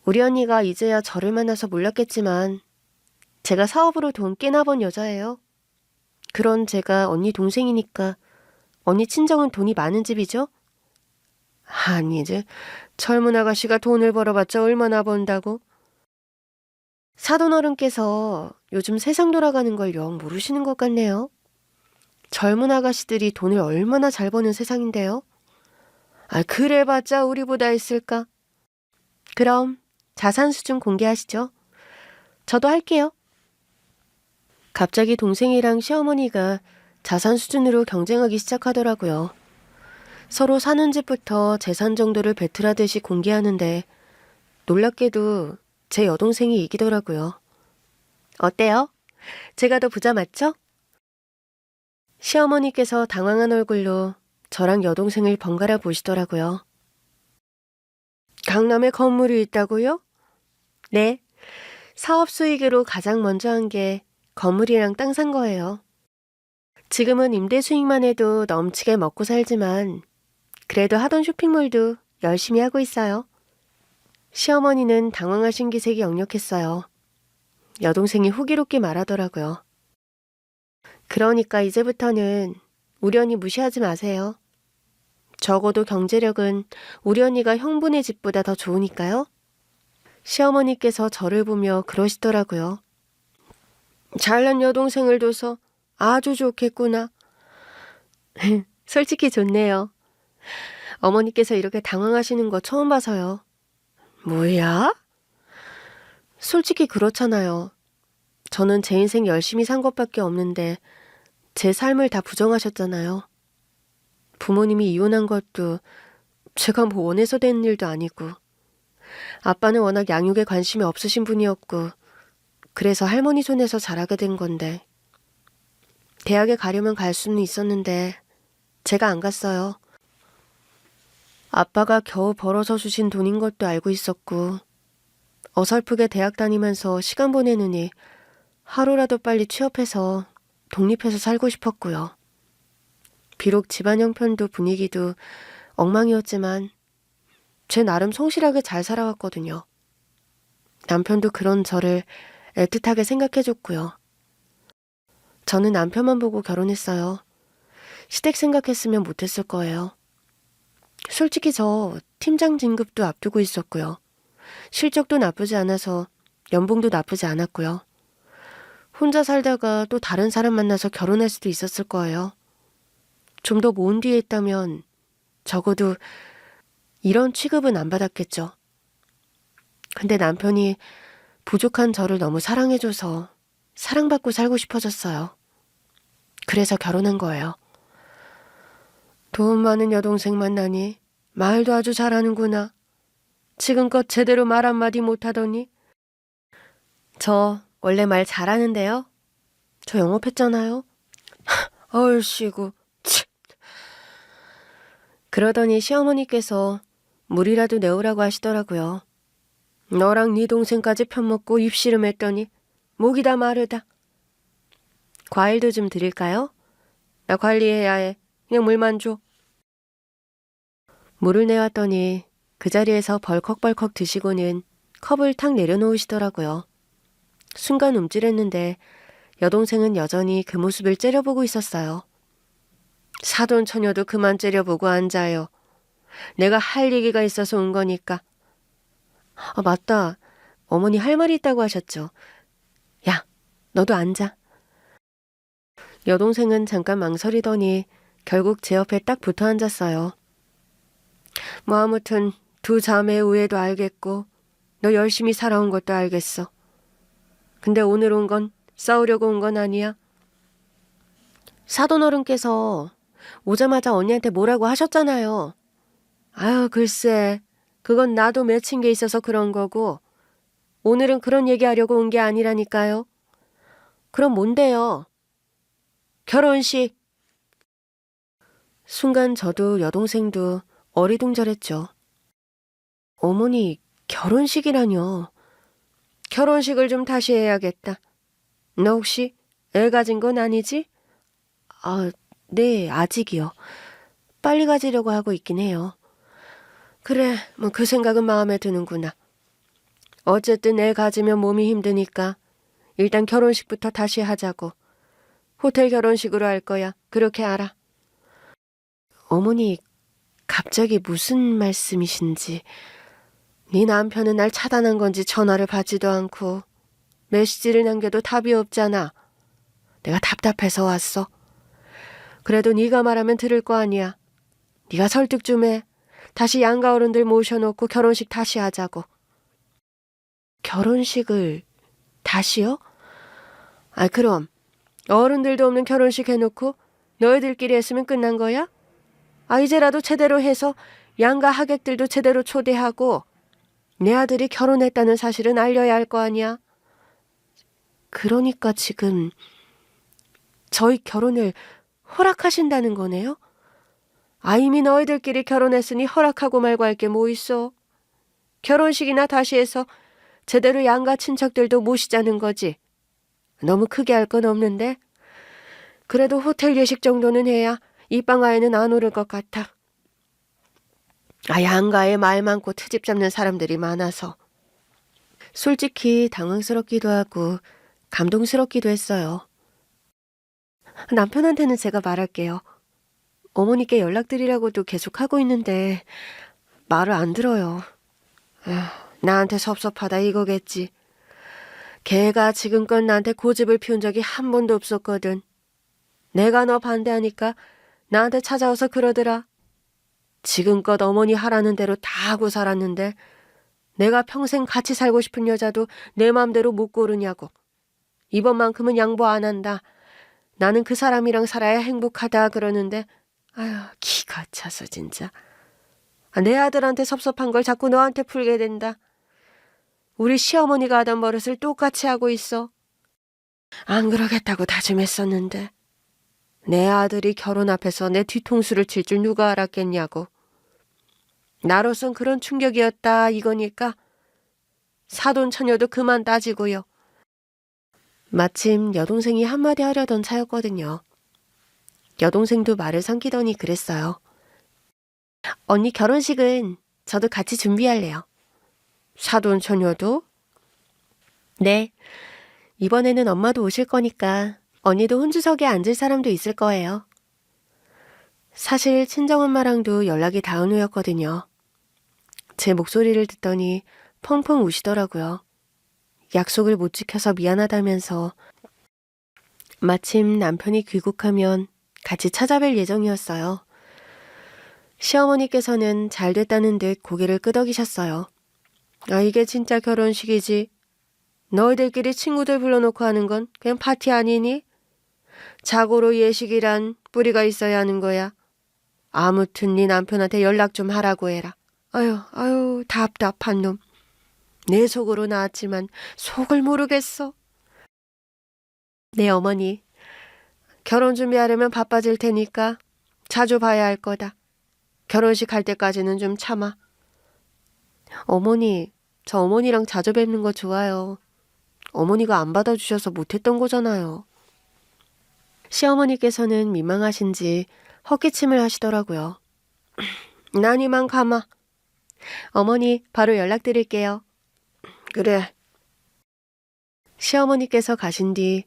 우리 언니가 이제야 저를 만나서 몰랐겠지만 제가 사업으로 돈 꽤나 번 여자예요. 그런 제가 언니 동생이니까 언니 친정은 돈이 많은 집이죠? 아니지. 젊은 아가씨가 돈을 벌어봤자 얼마나 번다고? 사돈어른께서 요즘 세상 돌아가는 걸 영 모르시는 것 같네요. 젊은 아가씨들이 돈을 얼마나 잘 버는 세상인데요. 그래봤자 우리보다 있을까? 그럼 자산 수준 공개하시죠. 저도 할게요. 갑자기 동생이랑 시어머니가 자산 수준으로 경쟁하기 시작하더라고요. 서로 사는 집부터 재산 정도를 배틀하듯이 공개하는데 놀랍게도 제 여동생이 이기더라고요. 어때요? 제가 더 부자 맞죠? 시어머니께서 당황한 얼굴로 저랑 여동생을 번갈아 보시더라고요. 강남에 건물이 있다고요? 네. 사업 수익으로 가장 먼저 한 게 건물이랑 땅 산 거예요. 지금은 임대 수익만 해도 넘치게 먹고 살지만 그래도 하던 쇼핑몰도 열심히 하고 있어요. 시어머니는 당황하신 기색이 역력했어요. 여동생이 호기롭게 말하더라고요. 그러니까 이제부터는 우리 언니 무시하지 마세요. 적어도 경제력은 우리 언니가 형부네 집보다 더 좋으니까요. 시어머니께서 저를 보며 그러시더라고요. 잘난 여동생을 둬서 아주 좋겠구나. 솔직히 좋네요. 어머니께서 이렇게 당황하시는 거 처음 봐서요. 뭐야? 솔직히 그렇잖아요. 저는 제 인생 열심히 산 것밖에 없는데 제 삶을 다 부정하셨잖아요. 부모님이 이혼한 것도 제가 뭐 원해서 된 일도 아니고 아빠는 워낙 양육에 관심이 없으신 분이었고 그래서 할머니 손에서 자라게 된 건데 대학에 가려면 갈 수는 있었는데 제가 안 갔어요. 아빠가 겨우 벌어서 주신 돈인 것도 알고 있었고 어설프게 대학 다니면서 시간 보내느니 하루라도 빨리 취업해서 독립해서 살고 싶었고요. 비록 집안 형편도 분위기도 엉망이었지만 제 나름 성실하게 잘 살아왔거든요. 남편도 그런 저를 애틋하게 생각해줬고요. 저는 남편만 보고 결혼했어요. 시댁 생각했으면 못했을 거예요. 솔직히 저 팀장 진급도 앞두고 있었고요. 실적도 나쁘지 않아서 연봉도 나쁘지 않았고요. 혼자 살다가 또 다른 사람 만나서 결혼할 수도 있었을 거예요. 좀 더 모은 뒤에 있다면 적어도 이런 취급은 안 받았겠죠. 근데 남편이 부족한 저를 너무 사랑해줘서 사랑받고 살고 싶어졌어요. 그래서 결혼한 거예요. 돈 많은 여동생 만나니 말도 아주 잘하는구나. 지금껏 제대로 말 한마디 못하더니. 저 원래 말 잘하는데요. 저 영업했잖아요. 얼씨구. 그러더니 시어머니께서 물이라도 내오라고 하시더라고요. 너랑 네 동생까지 편먹고 입씨름했더니 목이 다 마르다. 과일도 좀 드릴까요? 나 관리해야 해. 그냥 물만 줘. 물을 내왔더니 그 자리에서 벌컥벌컥 드시고는 컵을 탁 내려놓으시더라고요. 순간 움찔했는데 여동생은 여전히 그 모습을 째려보고 있었어요. 사돈 처녀도 그만 째려보고 앉아요. 내가 할 얘기가 있어서 온 거니까. 맞다. 어머니 할 말이 있다고 하셨죠. 야, 너도 앉아. 여동생은 잠깐 망설이더니 결국 제 옆에 딱 붙어 앉았어요. 뭐 아무튼 두 자매의 우애도 알겠고 너 열심히 살아온 것도 알겠어. 근데 오늘 온 건 싸우려고 온 건 아니야. 사돈어른께서 오자마자 언니한테 뭐라고 하셨잖아요. 아유 글쎄 그건 나도 맺힌 게 있어서 그런 거고 오늘은 그런 얘기하려고 온 게 아니라니까요. 그럼 뭔데요? 결혼식! 순간 저도 여동생도 어리둥절했죠. 어머니, 결혼식이라뇨. 결혼식을 좀 다시 해야겠다. 너 혹시 애 가진 건 아니지? 아, 네, 아직이요. 빨리 가지려고 하고 있긴 해요. 그래, 뭐 그 생각은 마음에 드는구나. 어쨌든 애 가지면 몸이 힘드니까 일단 결혼식부터 다시 하자고. 호텔 결혼식으로 할 거야. 그렇게 알아. 어머니, 갑자기 무슨 말씀이신지. 네 남편은 날 차단한 건지 전화를 받지도 않고 메시지를 남겨도 답이 없잖아. 내가 답답해서 왔어. 그래도 네가 말하면 들을 거 아니야. 네가 설득 좀 해. 다시 양가 어른들 모셔놓고 결혼식 다시 하자고. 결혼식을 다시요? 아, 그럼 어른들도 없는 결혼식 해놓고 너희들끼리 했으면 끝난 거야? 아, 이제라도 제대로 해서 양가 하객들도 제대로 초대하고 내 아들이 결혼했다는 사실은 알려야 할 거 아니야. 그러니까 지금 저희 결혼을 허락하신다는 거네요? 아, 이미 너희들끼리 결혼했으니 허락하고 말고 할 게 뭐 있어. 결혼식이나 다시 해서 제대로 양가 친척들도 모시자는 거지. 너무 크게 할 건 없는데. 그래도 호텔 예식 정도는 해야 이방 아이는 안 오를 것 같아. 아, 양가에 말 많고 트집 잡는 사람들이 많아서. 솔직히 당황스럽기도 하고 감동스럽기도 했어요. 남편한테는 제가 말할게요. 어머니께 연락드리라고도 계속 하고 있는데 말을 안 들어요. 에휴, 나한테 섭섭하다 이거겠지. 걔가 지금껏 나한테 고집을 피운 적이 한 번도 없었거든. 내가 너 반대하니까 나한테 찾아와서 그러더라. 지금껏 어머니 하라는 대로 다 하고 살았는데 내가 평생 같이 살고 싶은 여자도 내 맘대로 못 고르냐고. 이번만큼은 양보 안 한다. 나는 그 사람이랑 살아야 행복하다 그러는데 아휴, 기가 차서 진짜. 내 아들한테 섭섭한 걸 자꾸 너한테 풀게 된다. 우리 시어머니가 하던 버릇을 똑같이 하고 있어. 안 그러겠다고 다짐했었는데 내 아들이 결혼 앞에서 내 뒤통수를 칠 줄 누가 알았겠냐고. 나로선 그런 충격이었다 이거니까 사돈 처녀도 그만 따지고요. 마침 여동생이 한마디 하려던 차였거든요. 여동생도 말을 삼키더니 그랬어요. 언니 결혼식은 저도 같이 준비할래요. 사돈 처녀도? 네. 이번에는 엄마도 오실 거니까 언니도 혼주석에 앉을 사람도 있을 거예요. 사실 친정엄마랑도 연락이 닿은 후였거든요. 제 목소리를 듣더니 펑펑 우시더라고요. 약속을 못 지켜서 미안하다면서 마침 남편이 귀국하면 같이 찾아뵐 예정이었어요. 시어머니께서는 잘 됐다는 듯 고개를 끄덕이셨어요. 아, 이게 진짜 결혼식이지. 너희들끼리 친구들 불러놓고 하는 건 그냥 파티 아니니? 자고로 예식이란 뿌리가 있어야 하는 거야. 아무튼 네 남편한테 연락 좀 하라고 해라. 아유, 답답한 놈. 내 속으로 나왔지만 속을 모르겠어. 네 어머니, 결혼 준비하려면 바빠질 테니까 자주 봐야 할 거다. 결혼식 할 때까지는 좀 참아. 어머니, 저 어머니랑 자주 뵙는 거 좋아요. 어머니가 안 받아주셔서 못했던 거잖아요. 시어머니께서는 민망하신지 헛기침을 하시더라고요. 난 이만 가마. 어머니, 바로 연락드릴게요. 그래. 시어머니께서 가신 뒤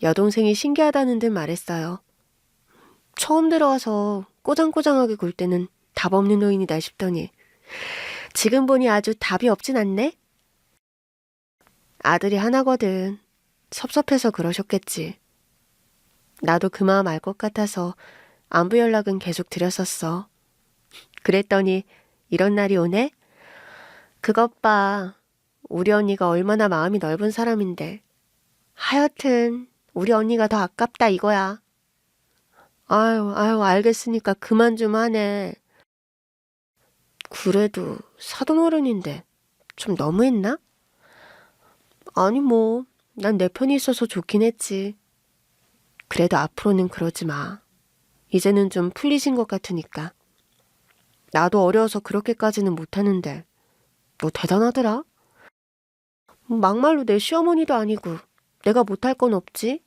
여동생이 신기하다는 듯 말했어요. 처음 들어와서 꼬장꼬장하게 굴 때는 답 없는 노인이다 싶더니 지금 보니 아주 답이 없진 않네? 아들이 하나거든. 섭섭해서 그러셨겠지. 나도 그 마음 알 것 같아서 안부 연락은 계속 드렸었어. 그랬더니 이런 날이 오네? 그것 봐. 우리 언니가 얼마나 마음이 넓은 사람인데. 하여튼 우리 언니가 더 아깝다 이거야. 아유, 알겠으니까 그만 좀 하네. 그래도 사돈 어른인데 좀 너무했나? 아니 뭐, 난 내 편이 있어서 좋긴 했지. 그래도 앞으로는 그러지 마. 이제는 좀 풀리신 것 같으니까. 나도 어려워서 그렇게까지는 못하는데 너 대단하더라. 막말로 내 시어머니도 아니고 내가 못할 건 없지.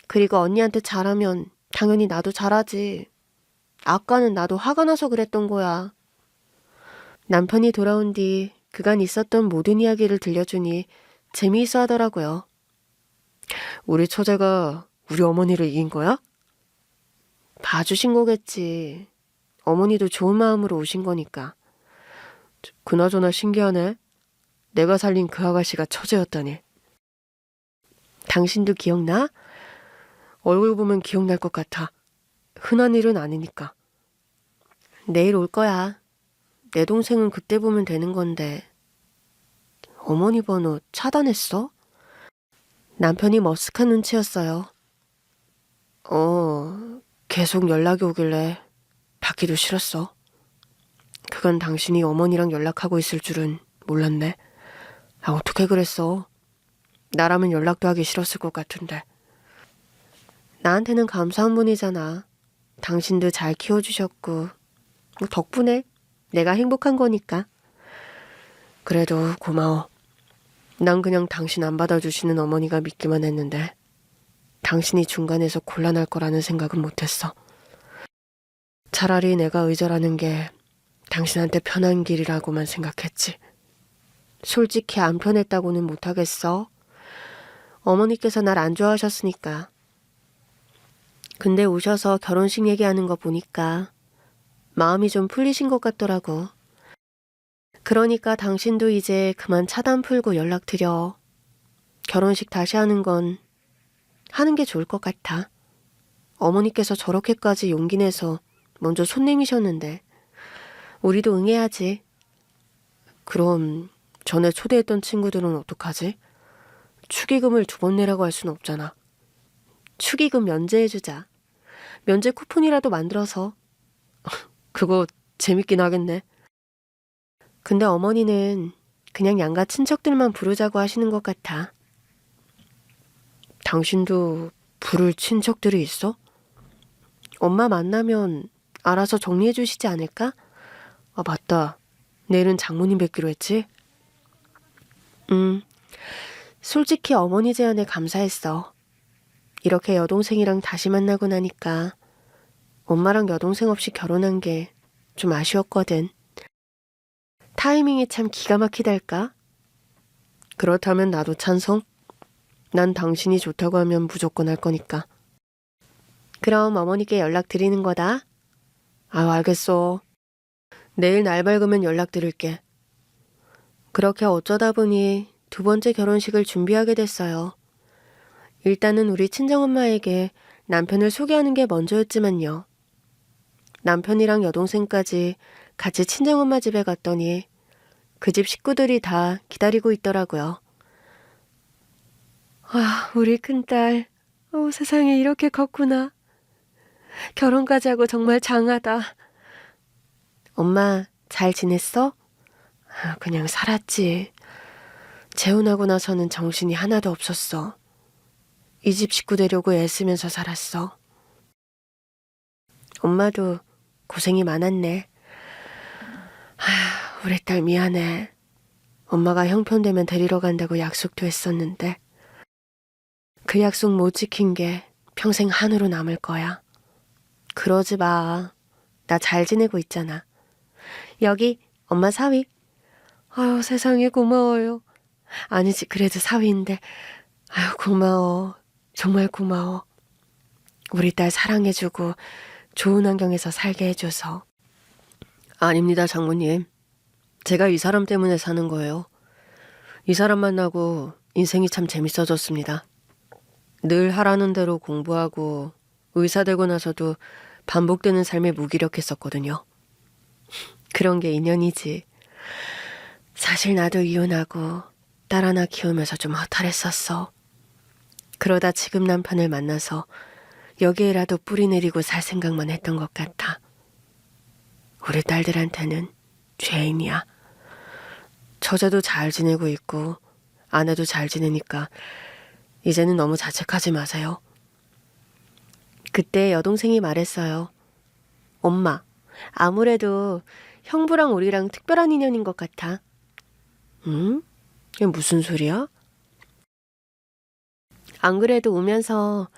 그리고 언니한테 잘하면 당연히 나도 잘하지. 아까는 나도 화가 나서 그랬던 거야. 남편이 돌아온 뒤 그간 있었던 모든 이야기를 들려주니 재미있어 하더라고요. 우리 처제가 우리 어머니를 이긴 거야? 봐주신 거겠지. 어머니도 좋은 마음으로 오신 거니까. 그나저나 신기하네. 내가 살린 그 아가씨가 처제였다니. 당신도 기억나? 얼굴 보면 기억날 것 같아. 흔한 일은 아니니까. 내일 올 거야. 내 동생은 그때 보면 되는 건데. 어머니 번호 차단했어? 남편이 머쓱한 눈치였어요. 계속 연락이 오길래 받기도 싫었어. 그간 당신이 어머니랑 연락하고 있을 줄은 몰랐네. 어떻게 그랬어? 나라면 연락도 하기 싫었을 것 같은데. 나한테는 감사한 분이잖아. 당신도 잘 키워주셨고 덕분에 내가 행복한 거니까. 그래도 고마워. 난 그냥 당신 안 받아주시는 어머니가 믿기만 했는데 당신이 중간에서 곤란할 거라는 생각은 못했어. 차라리 내가 의절하는 게 당신한테 편한 길이라고만 생각했지. 솔직히 안 편했다고는 못하겠어. 어머니께서 날 안 좋아하셨으니까. 근데 오셔서 결혼식 얘기하는 거 보니까 마음이 좀 풀리신 것 같더라고. 그러니까 당신도 이제 그만 차단 풀고 연락드려. 결혼식 다시 하는 건 하는 게 좋을 것 같아. 어머니께서 저렇게까지 용기 내서 먼저 손 내미셨는데 우리도 응해야지. 그럼 전에 초대했던 친구들은 어떡하지? 축의금을 2번 내라고 할 순 없잖아. 축의금 면제해주자. 면제 쿠폰이라도 만들어서. 그거 재밌긴 하겠네. 근데 어머니는 그냥 양가 친척들만 부르자고 하시는 것 같아. 당신도 부를 친척들이 있어? 엄마 만나면 알아서 정리해 주시지 않을까? 맞다. 내일은 장모님 뵙기로 했지? 솔직히 어머니 제안에 감사했어. 이렇게 여동생이랑 다시 만나고 나니까 엄마랑 여동생 없이 결혼한 게 좀 아쉬웠거든. 타이밍이 참 기가 막히달까? 그렇다면 나도 찬성? 난 당신이 좋다고 하면 무조건 할 거니까. 그럼 어머니께 연락드리는 거다. 알겠어. 내일 날 밝으면 연락드릴게. 그렇게 어쩌다 보니 2번째 결혼식을 준비하게 됐어요. 일단은 우리 친정엄마에게 남편을 소개하는 게 먼저였지만요. 남편이랑 여동생까지 같이 친정엄마 집에 갔더니 그 집 식구들이 다 기다리고 있더라고요. 우리 큰딸. 세상에 이렇게 컸구나. 결혼까지 하고 정말 장하다. 엄마, 잘 지냈어? 그냥 살았지. 재혼하고 나서는 정신이 하나도 없었어. 이 집 식구 되려고 애쓰면서 살았어. 엄마도 고생이 많았네. 우리 딸 미안해. 엄마가 형편되면 데리러 간다고 약속도 했었는데 그 약속 못 지킨 게 평생 한으로 남을 거야. 그러지 마. 나 잘 지내고 있잖아. 여기 엄마 사위. 세상에 고마워요. 아니지, 그래도 사위인데. 고마워. 정말 고마워. 우리 딸 사랑해주고 좋은 환경에서 살게 해줘서. 아닙니다, 장모님. 제가 이 사람 때문에 사는 거예요. 이 사람 만나고 인생이 참 재밌어졌습니다. 늘 하라는 대로 공부하고 의사 되고 나서도 반복되는 삶에 무기력했었거든요. 그런 게 인연이지. 사실 나도 이혼하고 딸 하나 키우면서 좀 허탈했었어. 그러다 지금 남편을 만나서 여기에라도 뿌리 내리고 살 생각만 했던 것 같아. 우리 딸들한테는 죄인이야. 처제도 잘 지내고 있고 아내도 잘 지내니까 이제는 너무 자책하지 마세요. 그때 여동생이 말했어요. 엄마, 아무래도 형부랑 우리랑 특별한 인연인 것 같아. 응? 이게 무슨 소리야? 안 그래도 오면서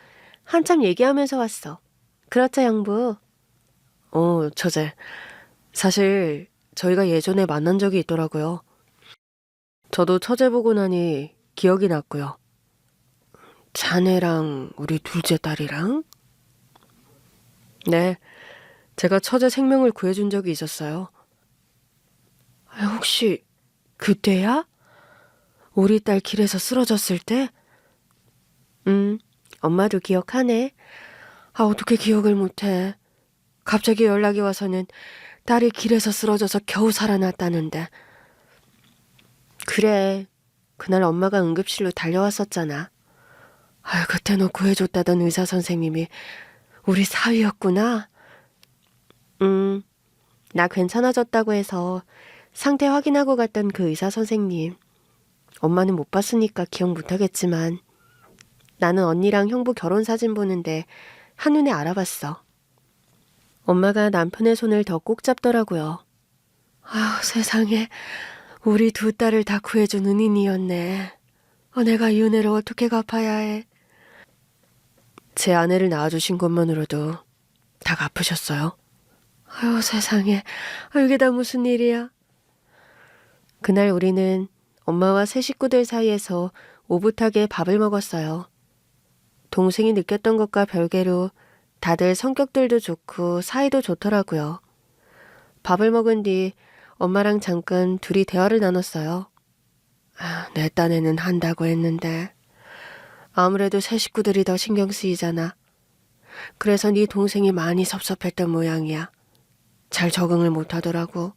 한참 얘기하면서 왔어. 그렇죠, 형부? 처제. 사실 저희가 예전에 만난 적이 있더라고요. 저도 처제 보고 나니 기억이 났고요. 자네랑 우리 둘째 딸이랑? 네, 제가 처제 생명을 구해준 적이 있었어요. 혹시 그때야? 우리 딸 길에서 쓰러졌을 때? 엄마도 기억하네. 어떻게 기억을 못해. 갑자기 연락이 와서는 딸이 길에서 쓰러져서 겨우 살아났다는데. 그래, 그날 엄마가 응급실로 달려왔었잖아. 그때 너 구해줬다던 의사 선생님이 우리 사위였구나. 나 괜찮아졌다고 해서 상태 확인하고 갔던 그 의사 선생님. 엄마는 못 봤으니까 기억 못하겠지만 나는 언니랑 형부 결혼 사진 보는데 한눈에 알아봤어. 엄마가 남편의 손을 더 꼭 잡더라고요. 세상에 우리 두 딸을 다 구해준 은인이었네. 내가 이 은혜를 어떻게 갚아야 해. 제 아내를 낳아주신 것만으로도 다 갚으셨어요? 세상에. 이게 다 무슨 일이야. 그날 우리는 엄마와 새 식구들 사이에서 오붓하게 밥을 먹었어요. 동생이 느꼈던 것과 별개로 다들 성격들도 좋고 사이도 좋더라고요. 밥을 먹은 뒤 엄마랑 잠깐 둘이 대화를 나눴어요. 내 딴에는 한다고 했는데 아무래도 새 식구들이 더 신경 쓰이잖아. 그래서 네 동생이 많이 섭섭했던 모양이야. 잘 적응을 못하더라고.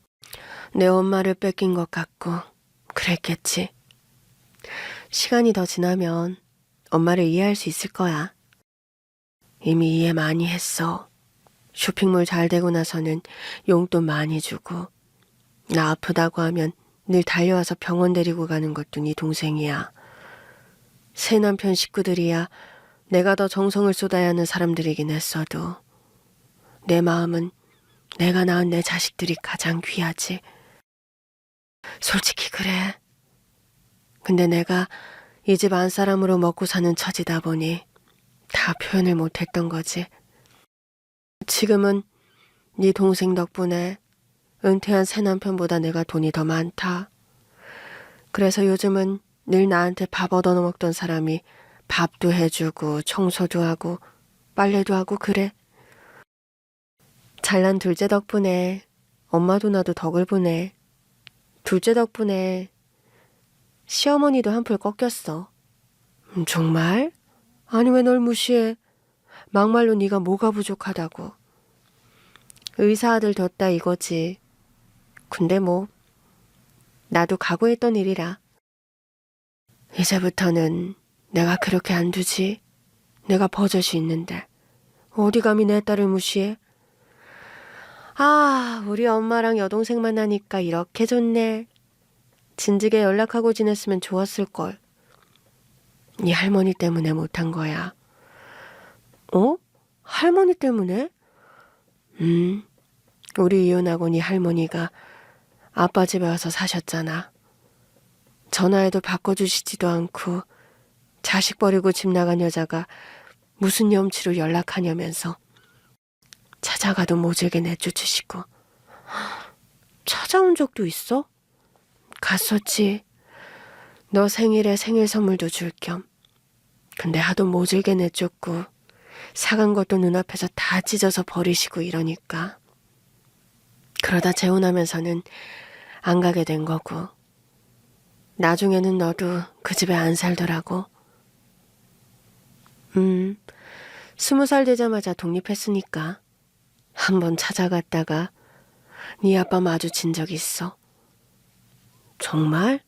내 엄마를 뺏긴 것 같고 그랬겠지. 시간이 더 지나면 엄마를 이해할 수 있을 거야. 이미 이해 많이 했어. 쇼핑몰 잘 되고 나서는 용돈 많이 주고 나 아프다고 하면 늘 달려와서 병원 데리고 가는 것도 네 동생이야. 새 남편 식구들이야 내가 더 정성을 쏟아야 하는 사람들이긴 했어도 내 마음은 내가 낳은 내 자식들이 가장 귀하지. 솔직히 그래. 근데 내가 이 집 안사람으로 먹고 사는 처지다 보니 다 표현을 못했던 거지. 지금은 네 동생 덕분에 은퇴한 새 남편보다 내가 돈이 더 많다. 그래서 요즘은 늘 나한테 밥 얻어먹던 사람이 밥도 해주고 청소도 하고 빨래도 하고 그래. 잘난 둘째 덕분에 엄마도 나도 덕을 보네. 둘째 덕분에 시어머니도 한풀 꺾였어. 정말? 아니 왜 널 무시해? 막말로 네가 뭐가 부족하다고. 의사 아들 뒀다 이거지. 근데 뭐 나도 각오했던 일이라. 이제부터는 내가 그렇게 안 두지. 내가 버젓이 있는데 어디 감히 내 딸을 무시해? 우리 엄마랑 여동생 만나니까 이렇게 좋네. 진즉에 연락하고 지냈으면 좋았을걸. 네 할머니 때문에 못한 거야. 할머니 때문에? 우리 이혼하고 네 할머니가 아빠 집에 와서 사셨잖아. 전화해도 바꿔주시지도 않고 자식 버리고 집 나간 여자가 무슨 염치로 연락하냐면서 찾아가도 모질게 내쫓으시고. 찾아온 적도 있어? 갔었지. 너 생일에 생일 선물도 줄 겸. 근데 하도 모질게 내쫓고 사간 것도 눈앞에서 다 찢어서 버리시고 이러니까. 그러다 재혼하면서는 안 가게 된 거고. 나중에는 너도 그 집에 안 살더라고. 20살 되자마자 독립했으니까 한번 찾아갔다가 네 아빠 마주친 적 있어. 정말?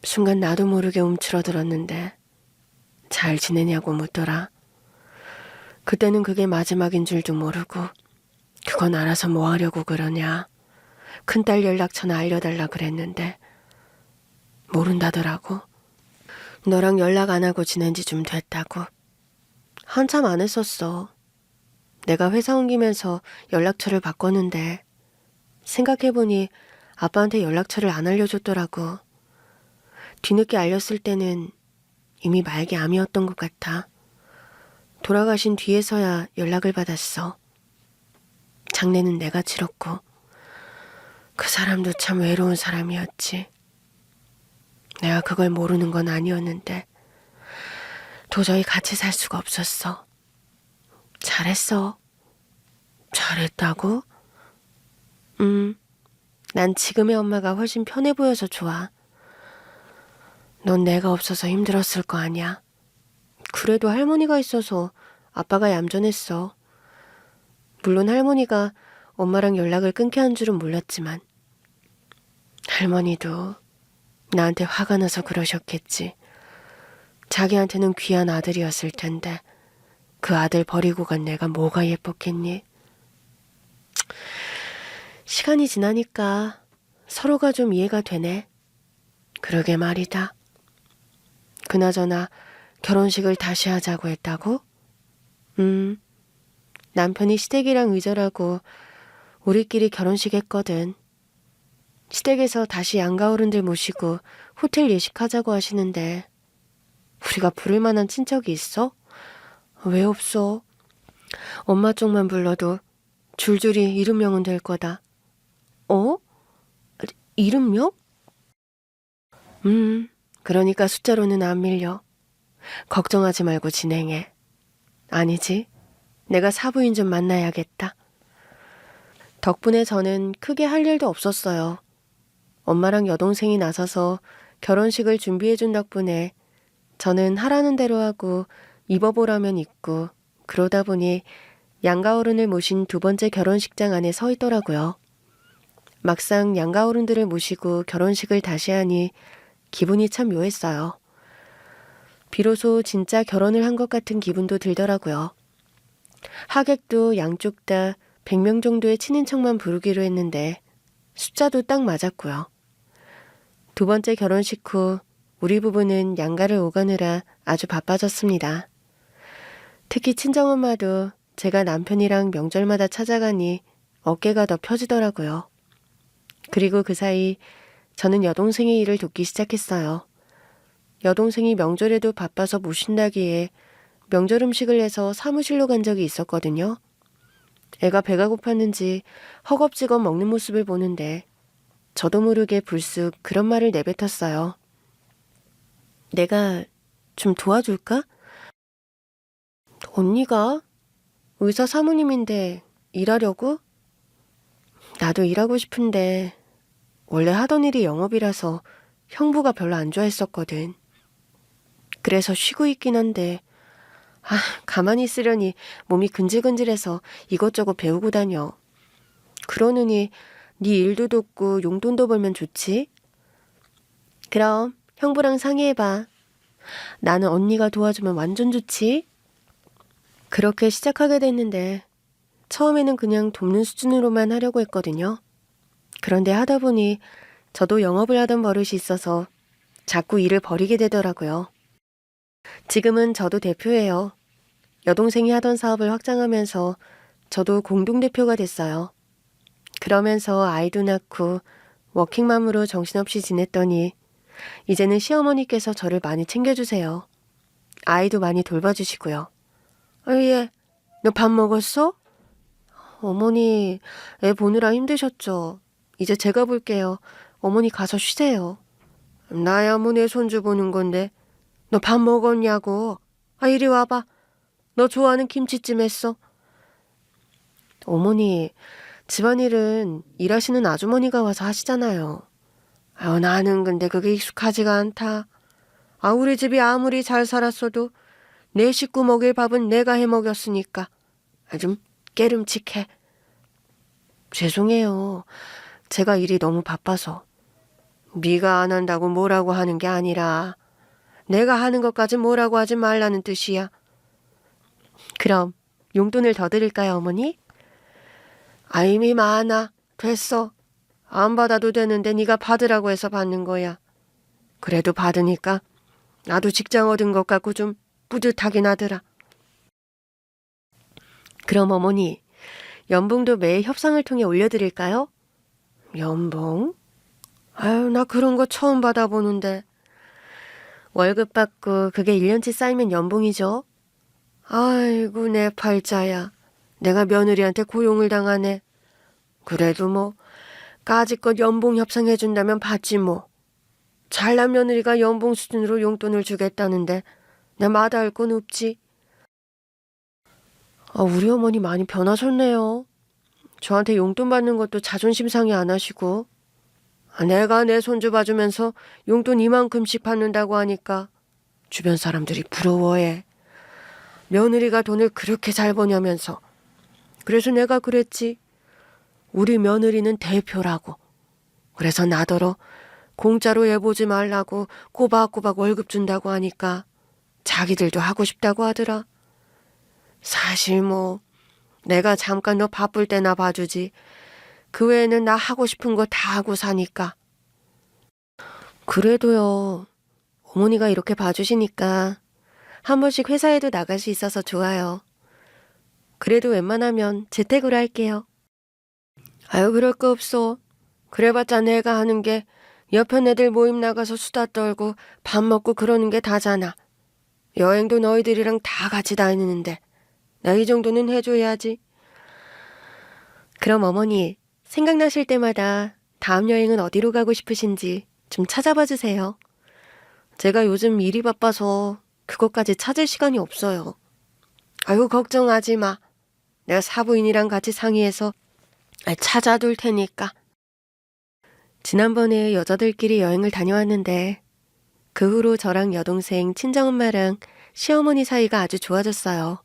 순간 나도 모르게 움츠러들었는데 잘 지내냐고 묻더라. 그때는 그게 마지막인 줄도 모르고 그건 알아서 뭐 하려고 그러냐. 큰딸 연락처나 알려달라 그랬는데 모른다더라고. 너랑 연락 안 하고 지낸 지 좀 됐다고. 한참 안 했었어. 내가 회사 옮기면서 연락처를 바꿨는데 생각해보니 아빠한테 연락처를 안 알려줬더라고. 뒤늦게 알렸을 때는 이미 말기 암이었던 것 같아. 돌아가신 뒤에서야 연락을 받았어. 장례는 내가 치렀고 그 사람도 참 외로운 사람이었지. 내가 그걸 모르는 건 아니었는데 도저히 같이 살 수가 없었어. 잘했어. 잘했다고? 난 지금의 엄마가 훨씬 편해 보여서 좋아. 넌 내가 없어서 힘들었을 거 아니야. 그래도 할머니가 있어서 아빠가 얌전했어. 물론 할머니가 엄마랑 연락을 끊게 한 줄은 몰랐지만 할머니도 나한테 화가 나서 그러셨겠지. 자기한테는 귀한 아들이었을 텐데 그 아들 버리고 간 내가 뭐가 예뻤겠니? 시간이 지나니까 서로가 좀 이해가 되네. 그러게 말이다. 그나저나 결혼식을 다시 하자고 했다고? 남편이 시댁이랑 의절하고 우리끼리 결혼식 했거든. 시댁에서 다시 양가어른들 모시고 호텔 예식하자고 하시는데 우리가 부를 만한 친척이 있어? 왜 없어? 엄마 쪽만 불러도 줄줄이 이름명은 될 거다. 어? 이름명? 그러니까 숫자로는 안 밀려. 걱정하지 말고 진행해. 아니지. 내가 사부인 좀 만나야겠다. 덕분에 저는 크게 할 일도 없었어요. 엄마랑 여동생이 나서서 결혼식을 준비해준 덕분에 저는 하라는 대로 하고 입어보라면 입고 그러다 보니 양가어른을 모신 두 번째 결혼식장 안에 서 있더라고요. 막상 양가어른들을 모시고 결혼식을 다시 하니 기분이 참 묘했어요. 비로소 진짜 결혼을 한 것 같은 기분도 들더라고요. 하객도 양쪽 다 100명 정도의 친인척만 부르기로 했는데 숫자도 딱 맞았고요. 두 번째 결혼식 후 우리 부부는 양가를 오가느라 아주 바빠졌습니다. 특히 친정엄마도 제가 남편이랑 명절마다 찾아가니 어깨가 더 펴지더라고요. 그리고 그 사이 저는 여동생의 일을 돕기 시작했어요. 여동생이 명절에도 바빠서 못 쉰다기에 명절 음식을 해서 사무실로 간 적이 있었거든요. 애가 배가 고팠는지 허겁지겁 먹는 모습을 보는데 저도 모르게 불쑥 그런 말을 내뱉었어요. 내가 좀 도와줄까? 언니가? 의사 사모님인데 일하려고? 나도 일하고 싶은데 원래 하던 일이 영업이라서 형부가 별로 안 좋아했었거든. 그래서 쉬고 있긴 한데 가만히 있으려니 몸이 근질근질해서 이것저것 배우고 다녀. 그러느니 네 일도 돕고 용돈도 벌면 좋지? 그럼 형부랑 상의해봐. 나는 언니가 도와주면 완전 좋지? 그렇게 시작하게 됐는데 처음에는 그냥 돕는 수준으로만 하려고 했거든요. 그런데 하다 보니 저도 영업을 하던 버릇이 있어서 자꾸 일을 벌이게 되더라고요. 지금은 저도 대표예요. 여동생이 하던 사업을 확장하면서 저도 공동대표가 됐어요. 그러면서 아이도 낳고 워킹맘으로 정신없이 지냈더니 이제는 시어머니께서 저를 많이 챙겨주세요. 아이도 많이 돌봐주시고요. 예, 너 밥 먹었어? 어머니, 애 보느라 힘드셨죠? 이제 제가 볼게요. 어머니 가서 쉬세요. 나야 뭐 내 손주 보는 건데. 너 밥 먹었냐고. 이리 와봐. 너 좋아하는 김치찜 했어. 어머니, 집안일은 일하시는 아주머니가 와서 하시잖아요. 나는 근데 그게 익숙하지가 않다. 우리 집이 아무리 잘 살았어도 내 식구 먹일 밥은 내가 해 먹였으니까. 좀 깨름칙해. 죄송해요. 제가 일이 너무 바빠서. 네가 안 한다고 뭐라고 하는 게 아니라 내가 하는 것까지 뭐라고 하지 말라는 뜻이야. 그럼 용돈을 더 드릴까요, 어머니? 이미 많아. 됐어. 안 받아도 되는데 네가 받으라고 해서 받는 거야. 그래도 받으니까 나도 직장 얻은 것 같고 좀 뿌듯하긴 하더라. 그럼 어머니, 연봉도 매해 협상을 통해 올려드릴까요? 연봉? 아유, 나 그런 거 처음 받아보는데. 월급 받고 그게 1년치 쌓이면 연봉이죠. 아이고, 내 팔자야. 내가 며느리한테 고용을 당하네. 그래도 뭐 까짓것 연봉 협상해준다면 받지 뭐. 잘난 며느리가 연봉 수준으로 용돈을 주겠다는데 내 마다할 건 없지. 우리 어머니 많이 변하셨네요. 저한테 용돈 받는 것도 자존심 상해 안 하시고. 내가 내 손주 봐주면서 용돈 이만큼씩 받는다고 하니까 주변 사람들이 부러워해. 며느리가 돈을 그렇게 잘 버냐면서. 그래서 내가 그랬지. 우리 며느리는 대표라고. 그래서 나더러 공짜로 해보지 말라고 꼬박꼬박 월급 준다고 하니까 자기들도 하고 싶다고 하더라. 사실 뭐 내가 잠깐 너 바쁠 때나 봐주지. 그 외에는 나 하고 싶은 거 다 하고 사니까. 그래도요. 어머니가 이렇게 봐주시니까 한 번씩 회사에도 나갈 수 있어서 좋아요. 그래도 웬만하면 재택으로 할게요. 아유, 그럴 거 없어. 그래봤자 내가 하는 게 옆에 애들 모임 나가서 수다 떨고 밥 먹고 그러는 게 다잖아. 여행도 너희들이랑 다 같이 다니는데 나 이 정도는 해줘야지. 그럼 어머니, 생각나실 때마다 다음 여행은 어디로 가고 싶으신지 좀 찾아봐 주세요. 제가 요즘 일이 바빠서 그것까지 찾을 시간이 없어요. 아유, 걱정하지 마. 내가 사부인이랑 같이 상의해서 찾아둘 테니까. 지난번에 여자들끼리 여행을 다녀왔는데 그 후로 저랑 여동생, 친정엄마랑 시어머니 사이가 아주 좋아졌어요.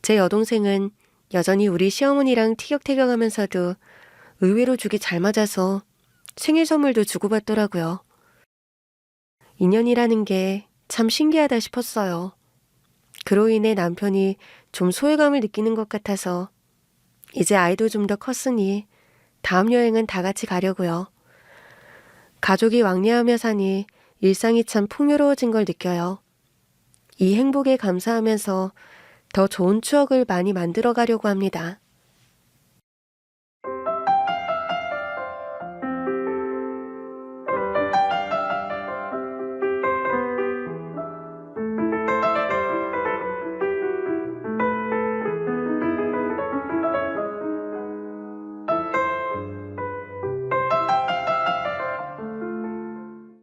제 여동생은 여전히 우리 시어머니랑 티격태격하면서도 의외로 죽이 잘 맞아서 생일 선물도 주고받더라고요. 인연이라는 게 참 신기하다 싶었어요. 그로 인해 남편이 좀 소외감을 느끼는 것 같아서 이제 아이도 좀 더 컸으니 다음 여행은 다 같이 가려고요. 가족이 왕래하며 사니 일상이 참 풍요로워진 걸 느껴요. 이 행복에 감사하면서 더 좋은 추억을 많이 만들어 가려고 합니다.